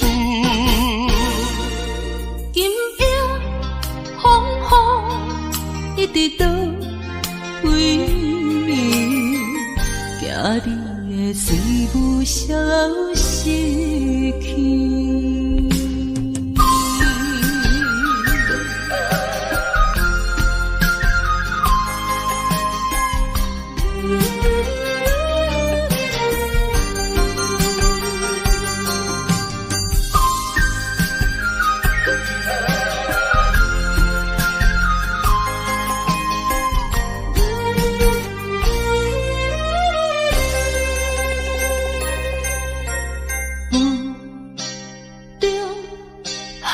今夜风雨一直到为暝，惊你的随无消息去。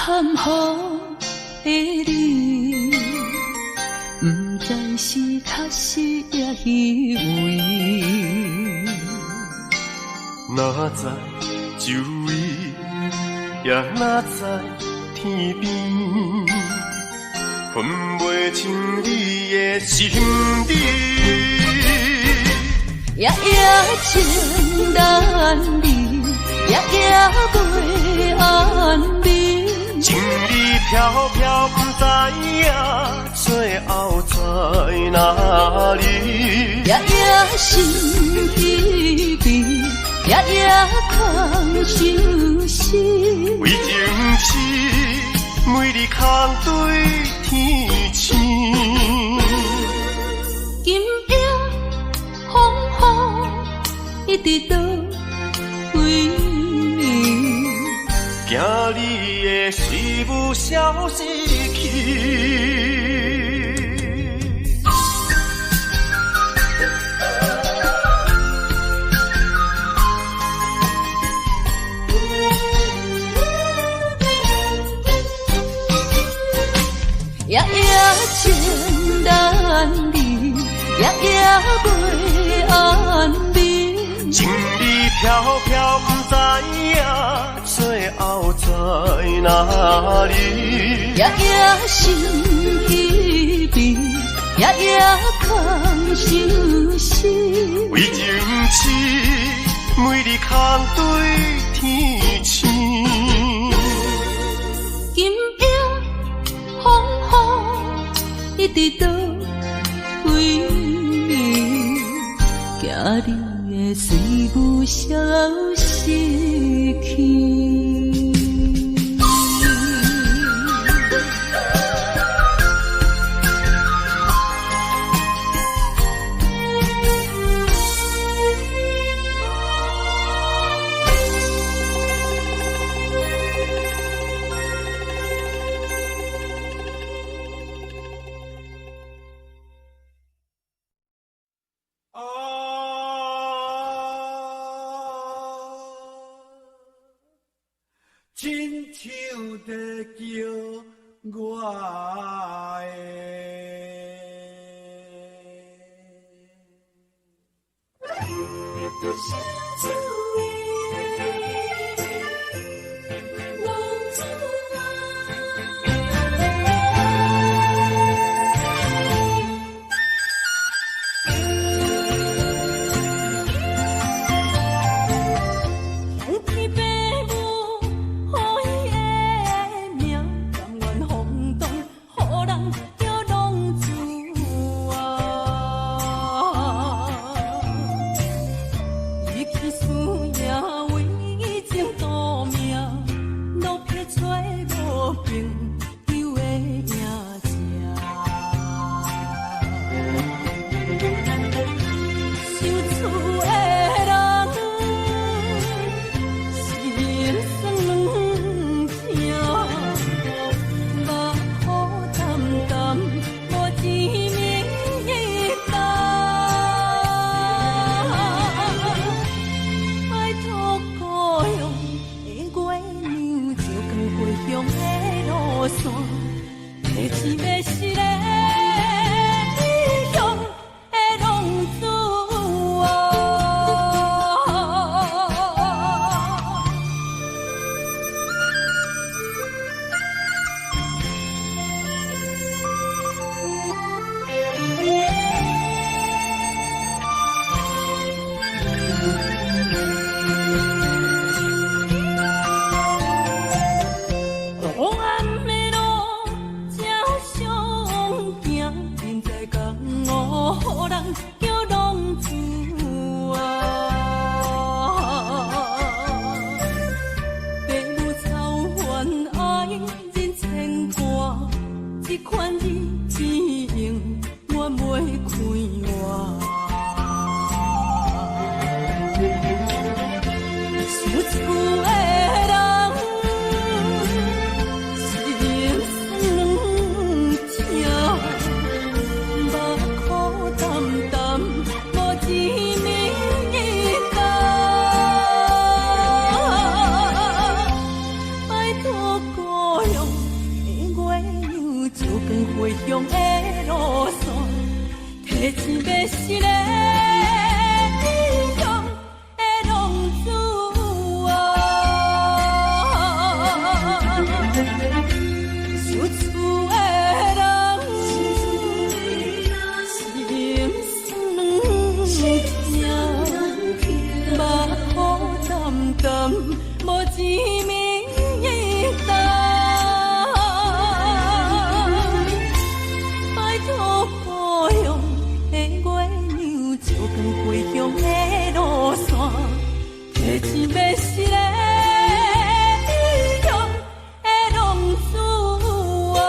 含糊的你，不知是确实也虚伪。哪知周围，也哪知天边，分袂清你的心理。夜夜情难离，夜夜袂安眠。情意飘飘，不知影最后在哪里。夜夜心悲悲，夜夜空相思。为情痴，每日空对天星。今夜风雨一直到为暝，惊你的随无消息去。夜夜情难离，夜夜袂安眠。情意飘飘，不知影最后在哪里。夜夜心悲悲，夜夜空相思。为情痴，每日空对天星。今夜风雨一直到为暝，惊你的随无消息去。亲像在叫我思叫浪子啊。父母操烦爱人牵挂，这款日子用我袂开活。想厝的人心酸痛，目苦淡淡无一暝的干。拜托故乡的月亮，照光回乡的路线，提醒要是个英雄的浪子啊。想厝的人心酸痛，目苦淡淡无一暝的干。拜托故乡的月亮，照光回乡的路线，提醒要是个英雄的浪子啊。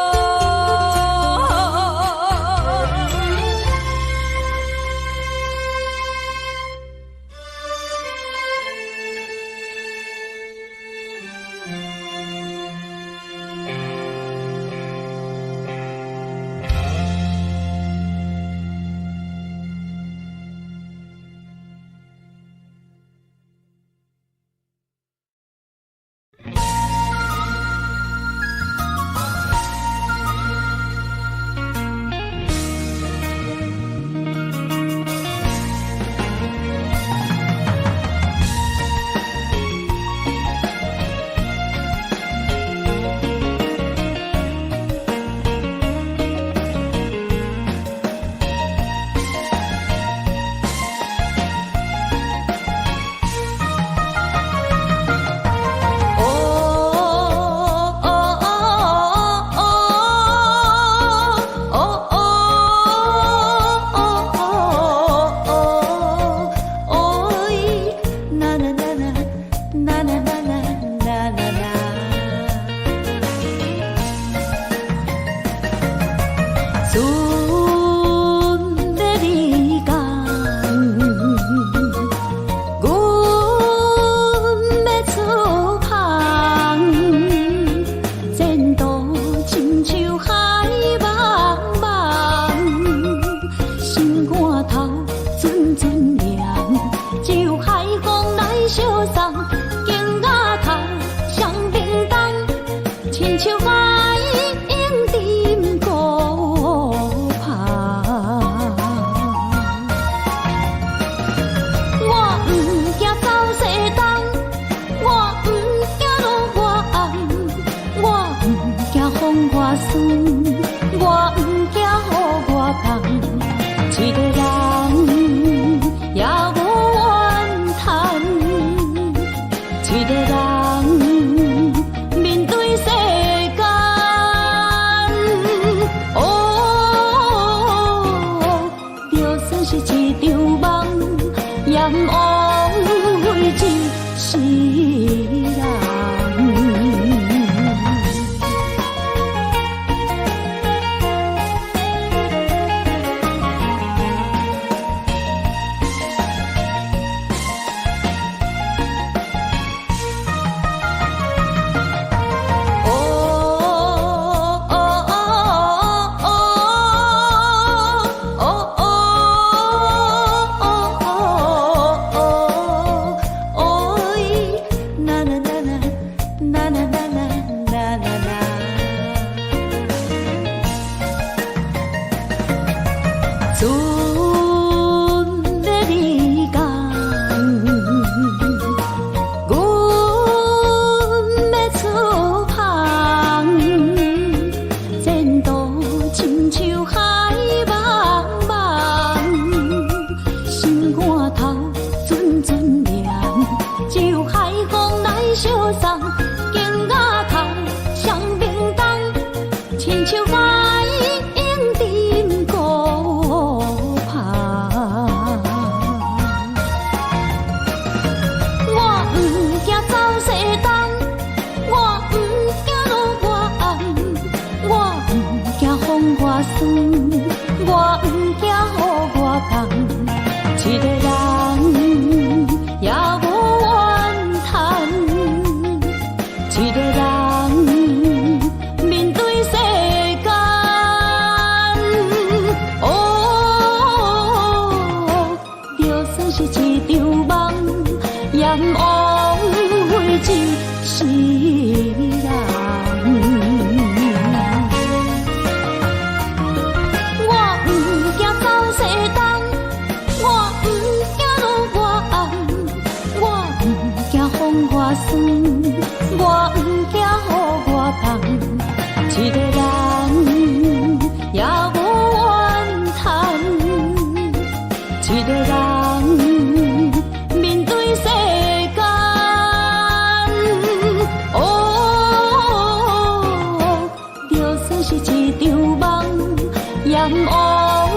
枉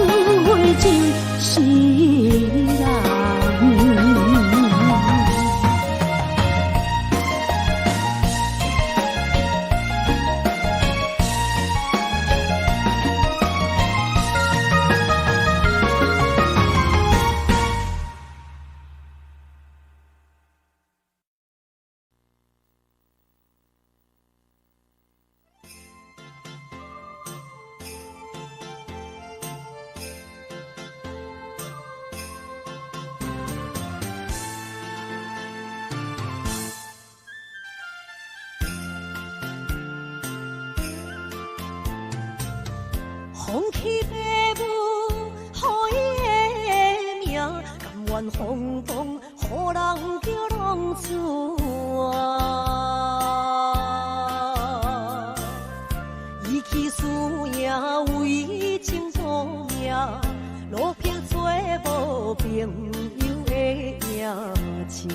费真是人。风起爸母，予伊的名，甘愿风风，予人叫浪子啊。伊去输赢为情赌命，路边做无朋友的赢情。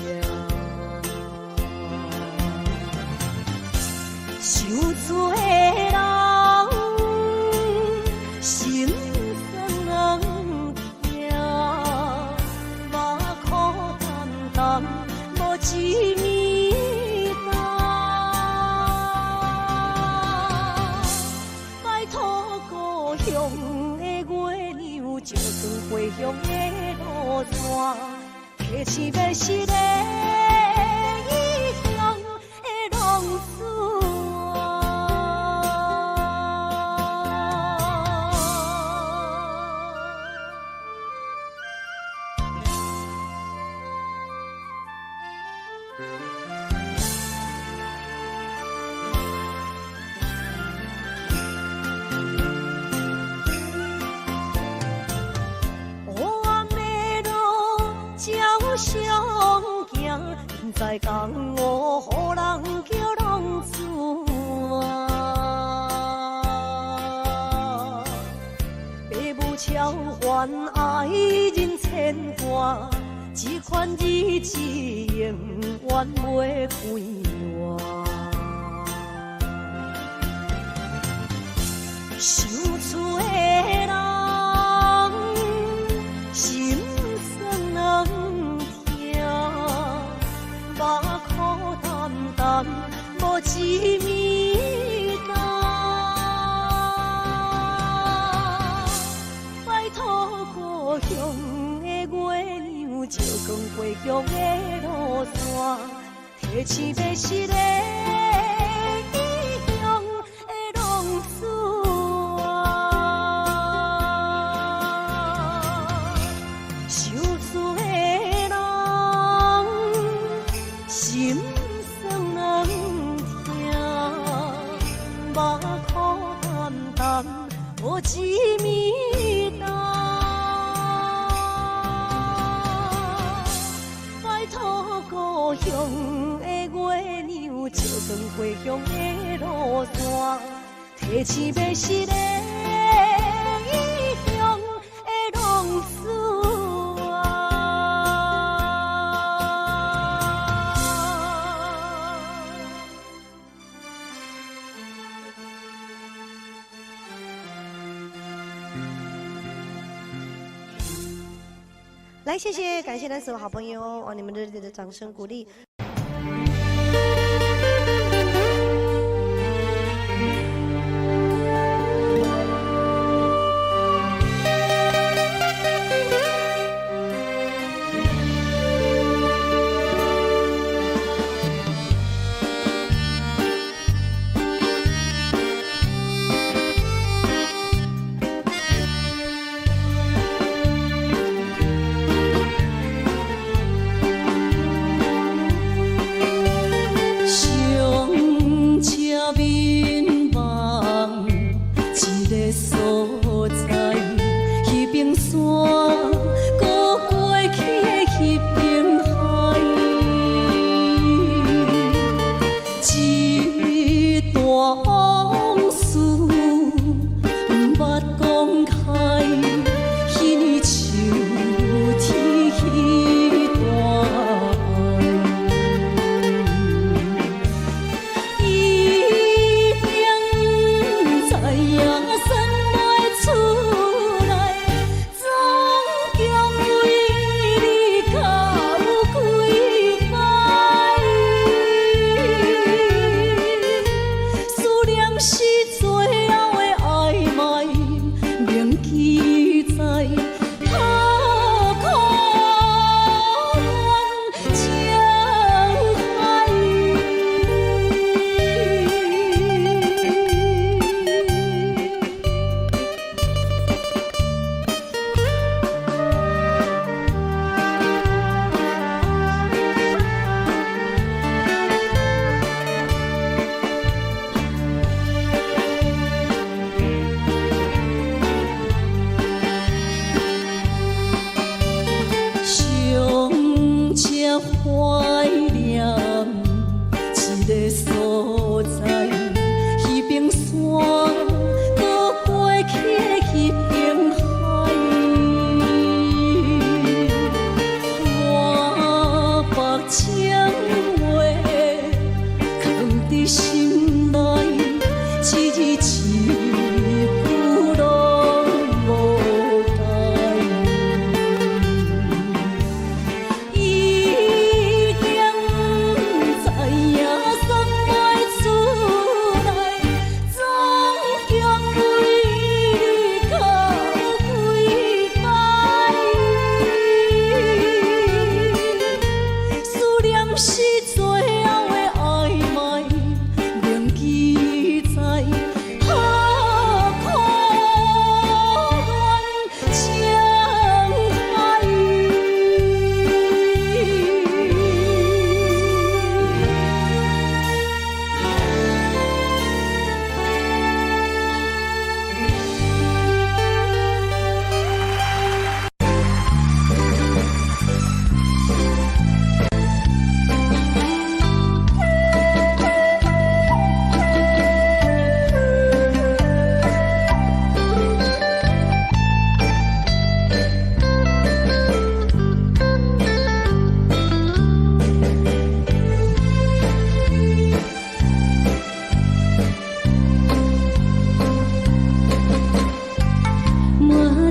受罪的人。心酸人听，目眶淡淡，无一面红。拜托故乡的月亮，照光回乡的路线，提醒要是个异乡的浪子。相行，现在江湖，予人叫浪子啊。爸母超还爱人千般，这款日子永远袂快活。想厝的人，心酸人。目眶淡淡，无一面红。拜托故乡的月亮，照光回乡的路线，提醒要是个异乡的浪子啊。受罪的心酸人听，目眶淡淡，无一面红。拜托故乡的月亮，照光回乡的路线，提醒要是个异乡的浪子啊。来，谢谢，感谢咱所有好朋友哦，你们热烈的掌声鼓励。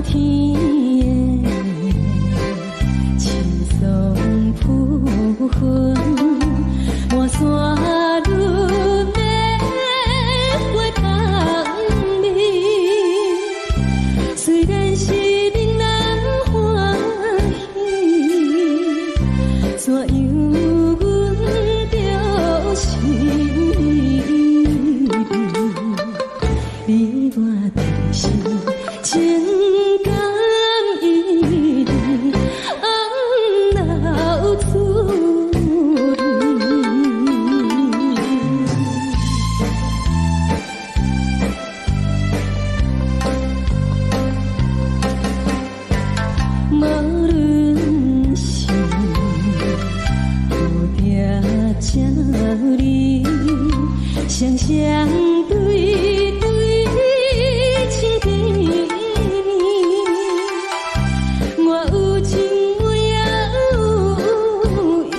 天的青松铺云，满山轮的花香味。虽然是令人欢喜，怎样阮着心？你我的心情感一定红流出无论是有定这里，双双对对情甜蜜。我有情我也有意，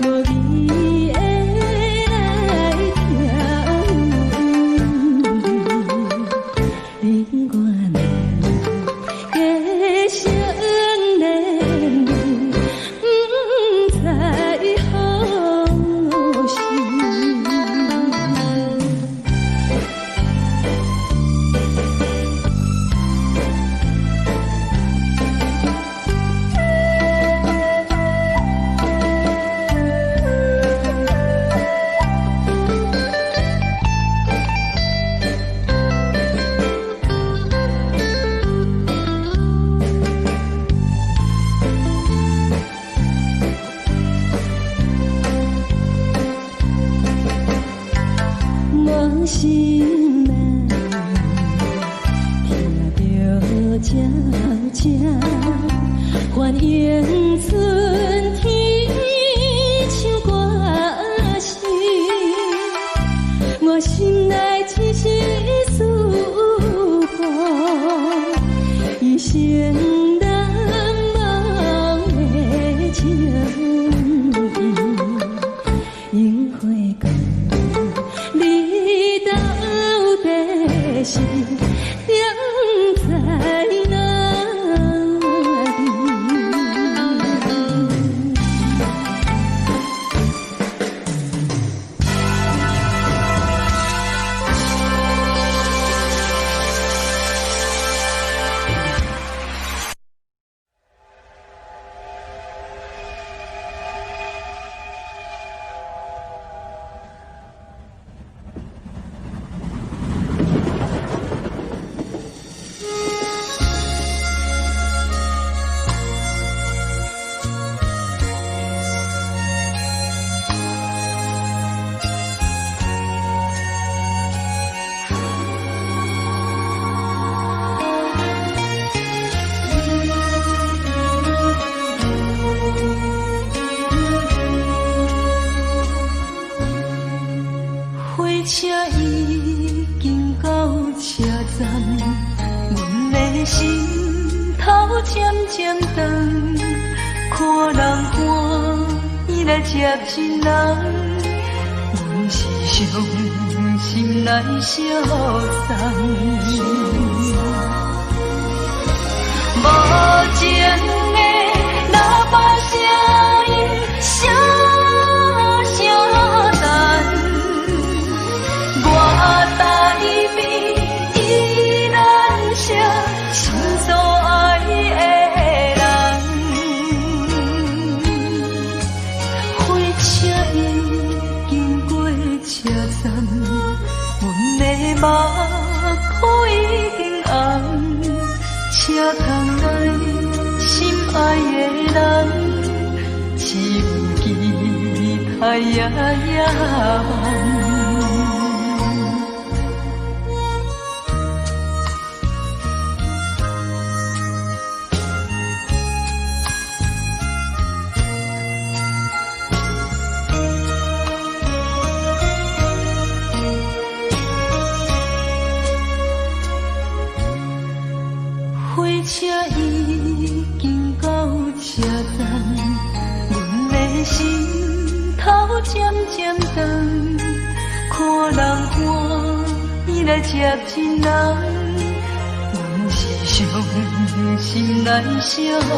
无味的来调令我难加上恋人，不知何时。我心内听着悄悄欢迎春天唱歌声，我心内只是思慕一生难忘的情樱花港。你到底是踮在哪里？火车已经到车站，阮的心头渐渐长，看人欢喜来接亲人，阮是伤心来消送。无情的喇叭声音声声淡。我台边依然是心所爱的人，火车已经过车站，阮的目眶已经红，车窗内心爱的人，只有期待夜夜梦。火车已经到车站，阮的心头渐渐长，看人欢喜来接亲人，阮心来相送。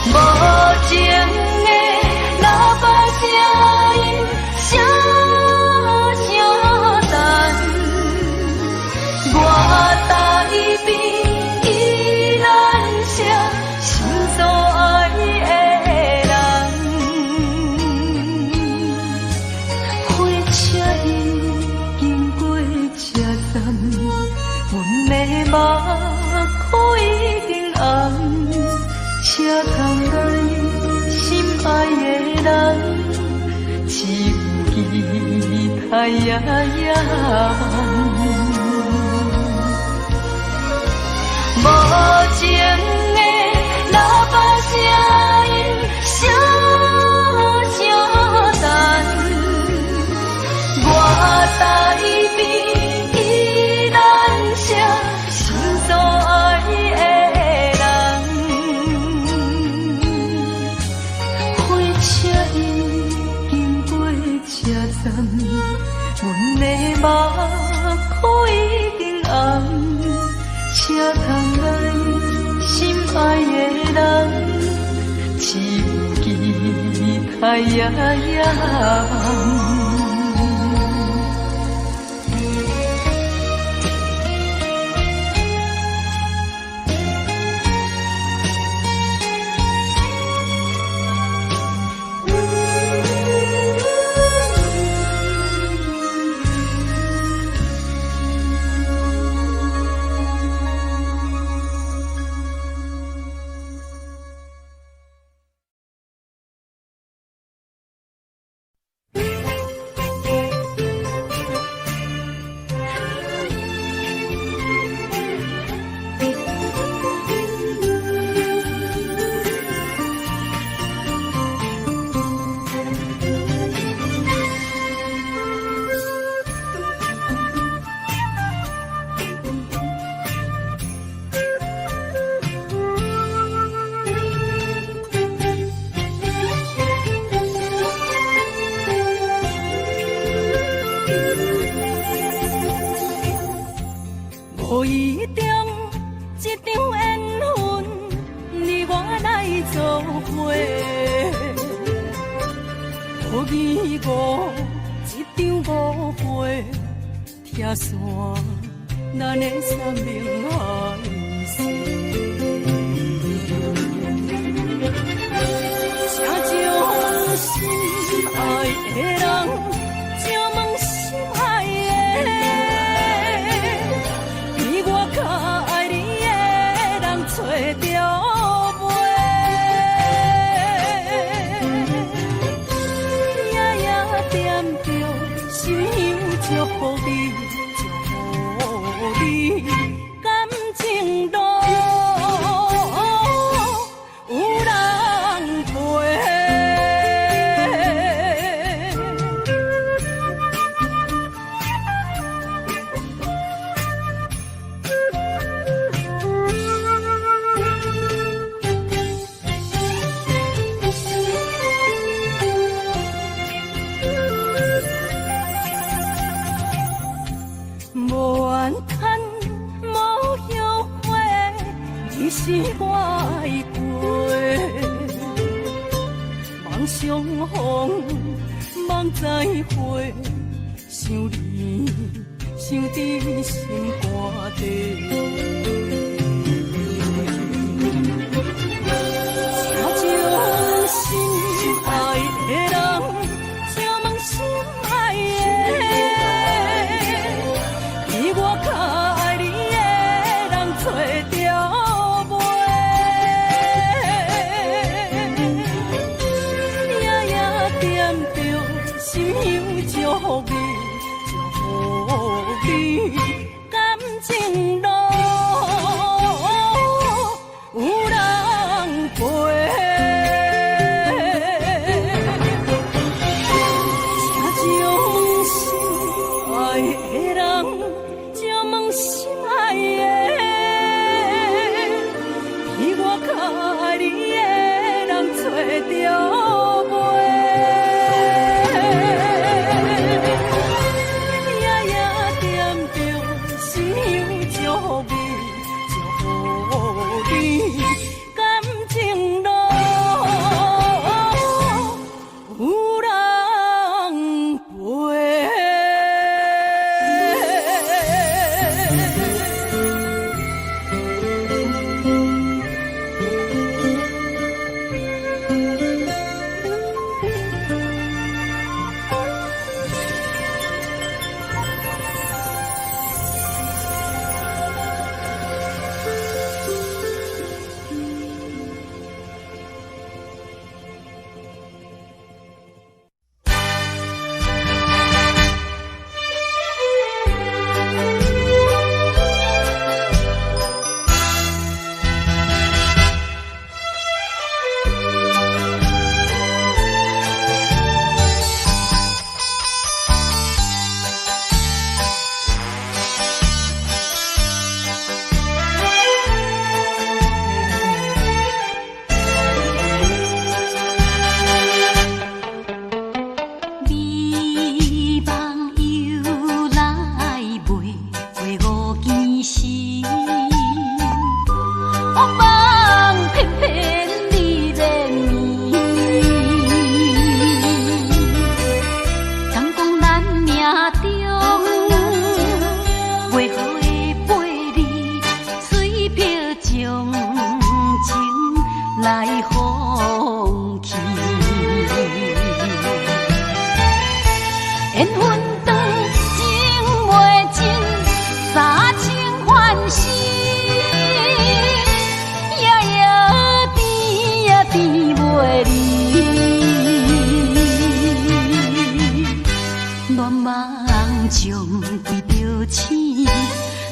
无情的喇叭声音，声声沉。我台边依然写心所爱的人，火车已经过车站，阮的目眶已经红。车窗内心爱的人，只有期待夜夜梦。无情的喇叭声音，声声沉。我台边依然写心所爱的人。阮的目眶已经红，车窗内心爱的人，只有期待夜夜梦。无意中一场缘分，你我来做伙。无意误一场误会，拆散咱的生命海誓。请将心爱的人，请问心爱的。较爱你的人找到袂，夜夜惦着心香祝福你，祝福你感情路有人陪。无怨叹，无后悔，你是我的过。梦相逢，梦再会，想你，想伫心肝底。请将心爱的人，请问心爱的。我较爱你的人找到袂，夜夜惦着心香祝福你，祝福你感情路有人陪。请将心爱的人。心爱的，比我较爱你的人找到袂，夜夜惦着心香福味，祝你感情路有人陪。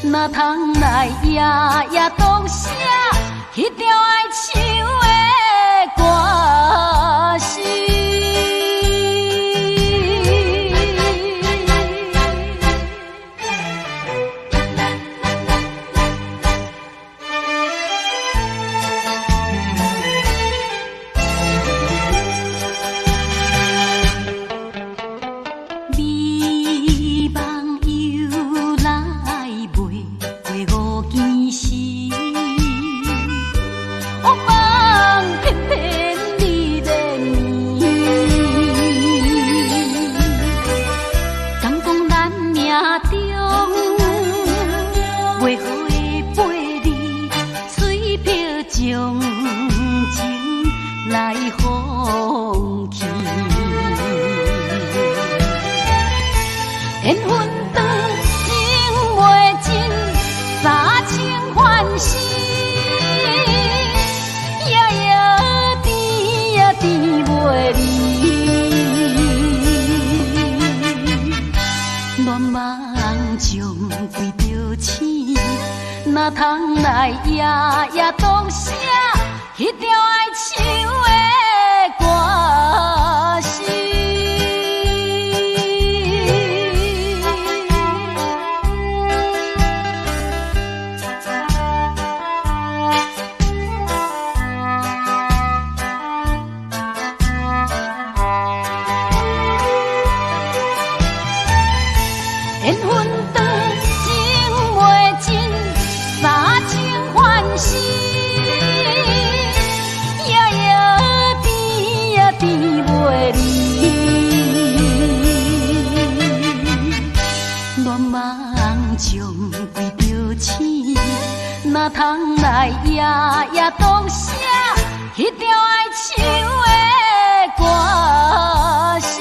哪通来夜夜当写迄条爱唱的歌词？哪通来夜夜当写迄条爱唱的歌词？缘分长，情袂尽。三情欢喜，夜夜甜呀甜袂离。乱梦将规条星，哪通来夜夜当写迄条爱唱的歌词？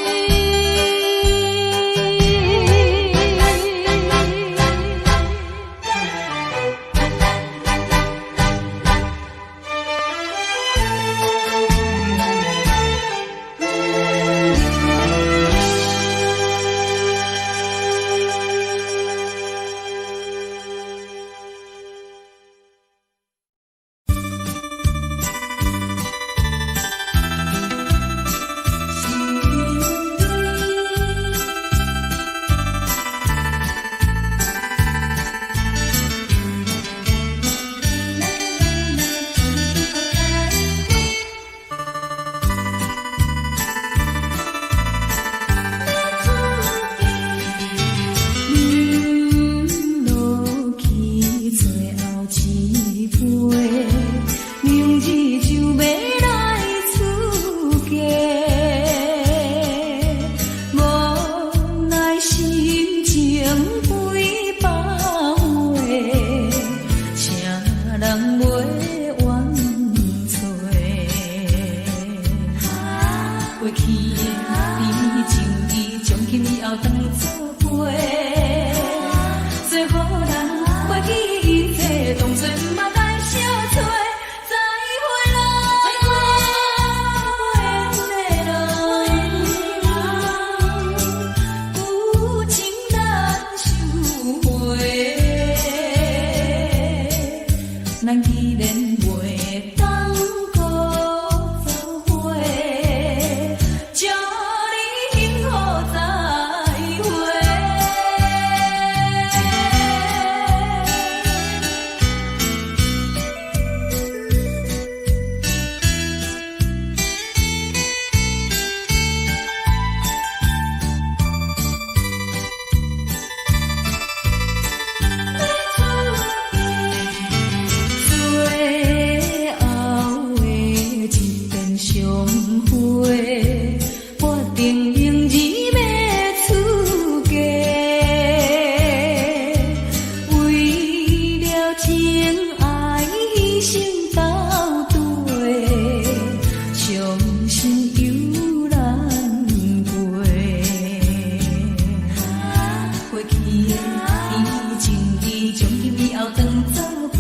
情义从今以后当作陪，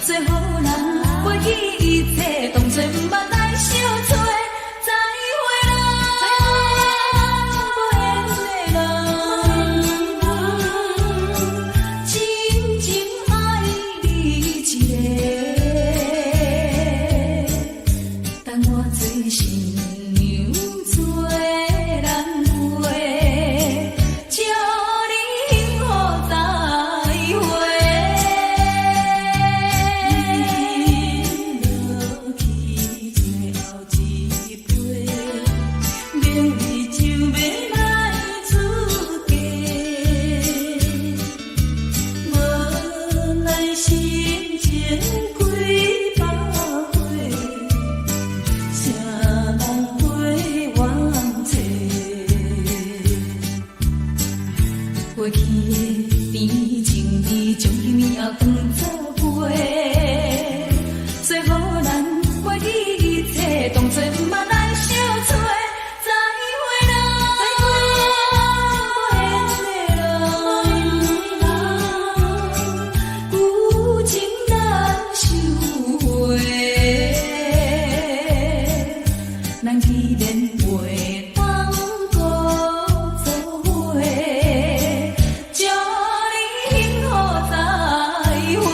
做好人过去一切当作毋捌来相找。再会啦，无缘的人，真情爱你一个，等我做新娘做人陪。祝你幸福再会。落去最后一杯，明日就要来出嫁。无奈心情几百回，谁人陪我坐？过去的甜情义，从今以后当作陪，做好人过去一切当作毋捌来相找。再会啦，无缘的人，有情难收回。咱既然袂当搁做伙，祝你幸福再会。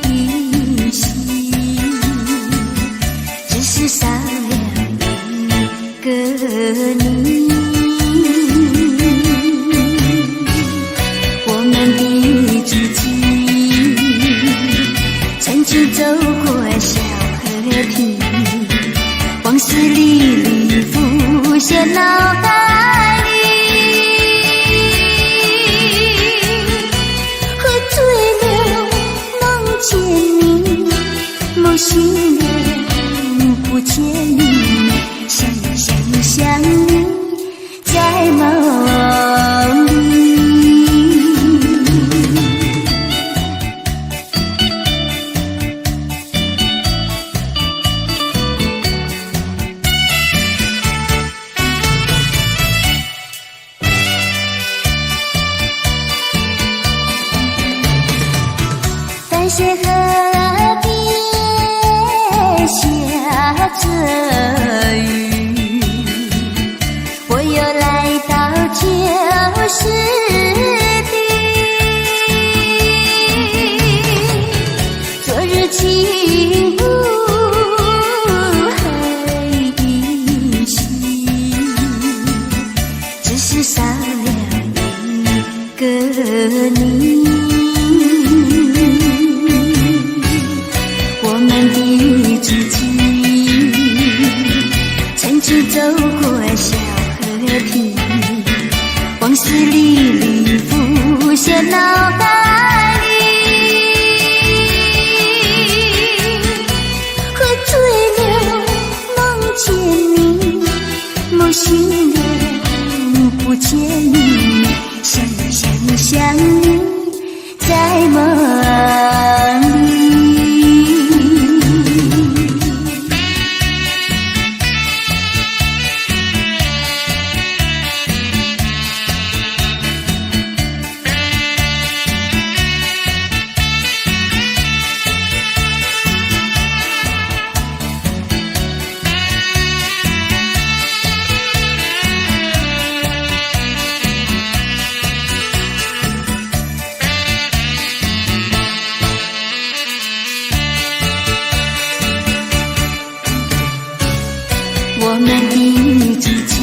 依稀，只是少了一个你。我们的足迹，曾经走过小河堤，往事历历浮现脑海里。梦醒了，不见你，想你，在梦里。淡水河边下着雨，我又来到旧时地。昨日情雾还依稀，只是少了一个你。我们的足迹，曾经走过小河堤，往事历历浮现脑海里。喝醉了，梦见你，梦醒了，不见你，想你，在梦里。我们的足迹，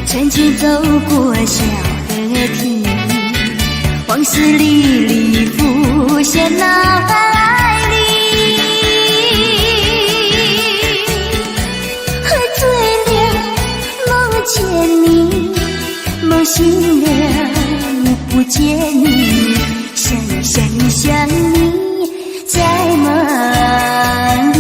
曾经走过小河堤，往事历历浮现脑海里。喝醉了，梦见你，梦醒了，不见你，想你，在梦里。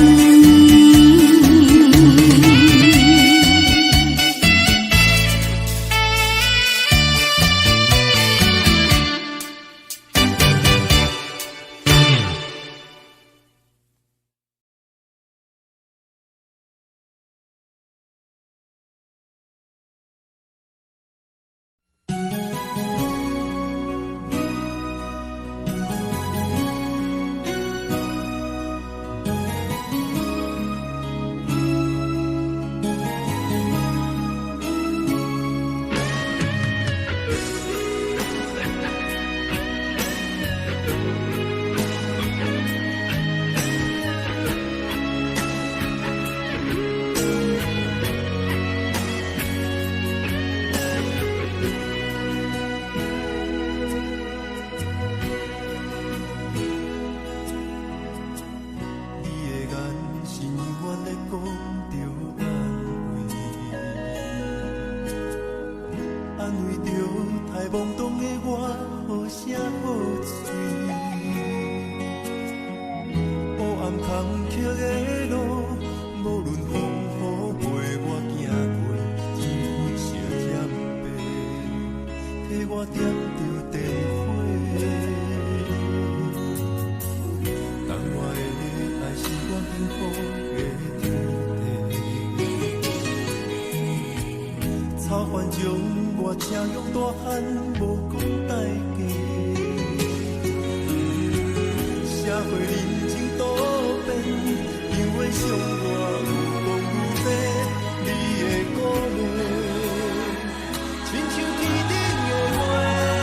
亲像天顶的月。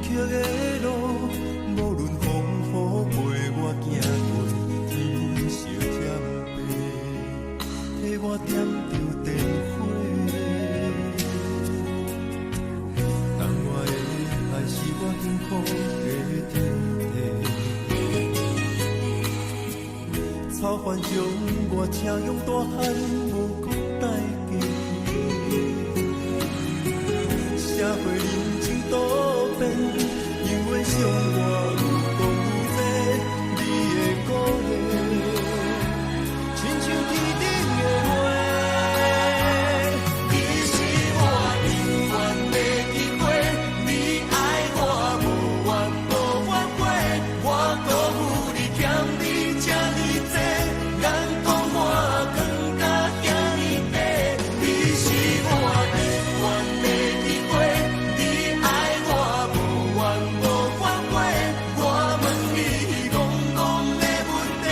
崎的路，无论风雨陪我行过天烧添白，替我点着灯火。当我的爱是我幸福的天地，草原将我请用大汉无国代价。社会人情多变，永远相我有讲有这，你的鼓励，亲像天顶的花。你是我永远的机会，你爱我无怨无反悔，我辜负你欠你这呢多，眼光我更加遐呢白。你是我永远的机会，你爱我无怨无反悔，我问你戆戆的问题，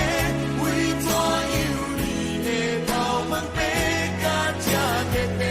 为怎样你的头毛白甲这特地？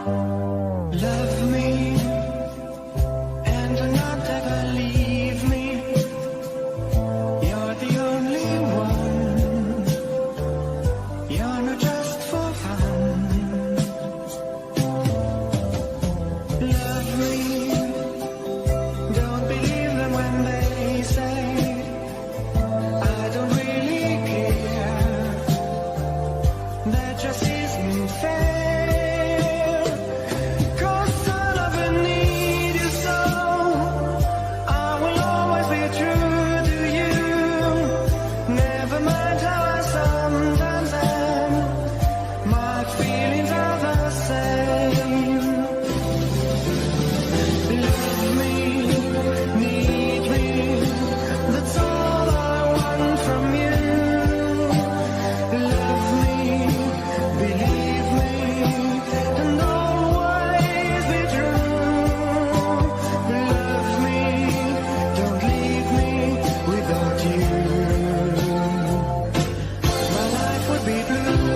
Love me and do not ever leave me. You're the only one. You're not just for fun. Love me. Don't believe them when they say I don't really care. That just isn't fair. 'Cause I love and need you so. I will always be true to you. Never mind how I sometimes am. My feelings are the same. Love me, need me. That's all I want from you. Love me, believe me, and always be true. Love me, don't leave me without you. My life would be blue.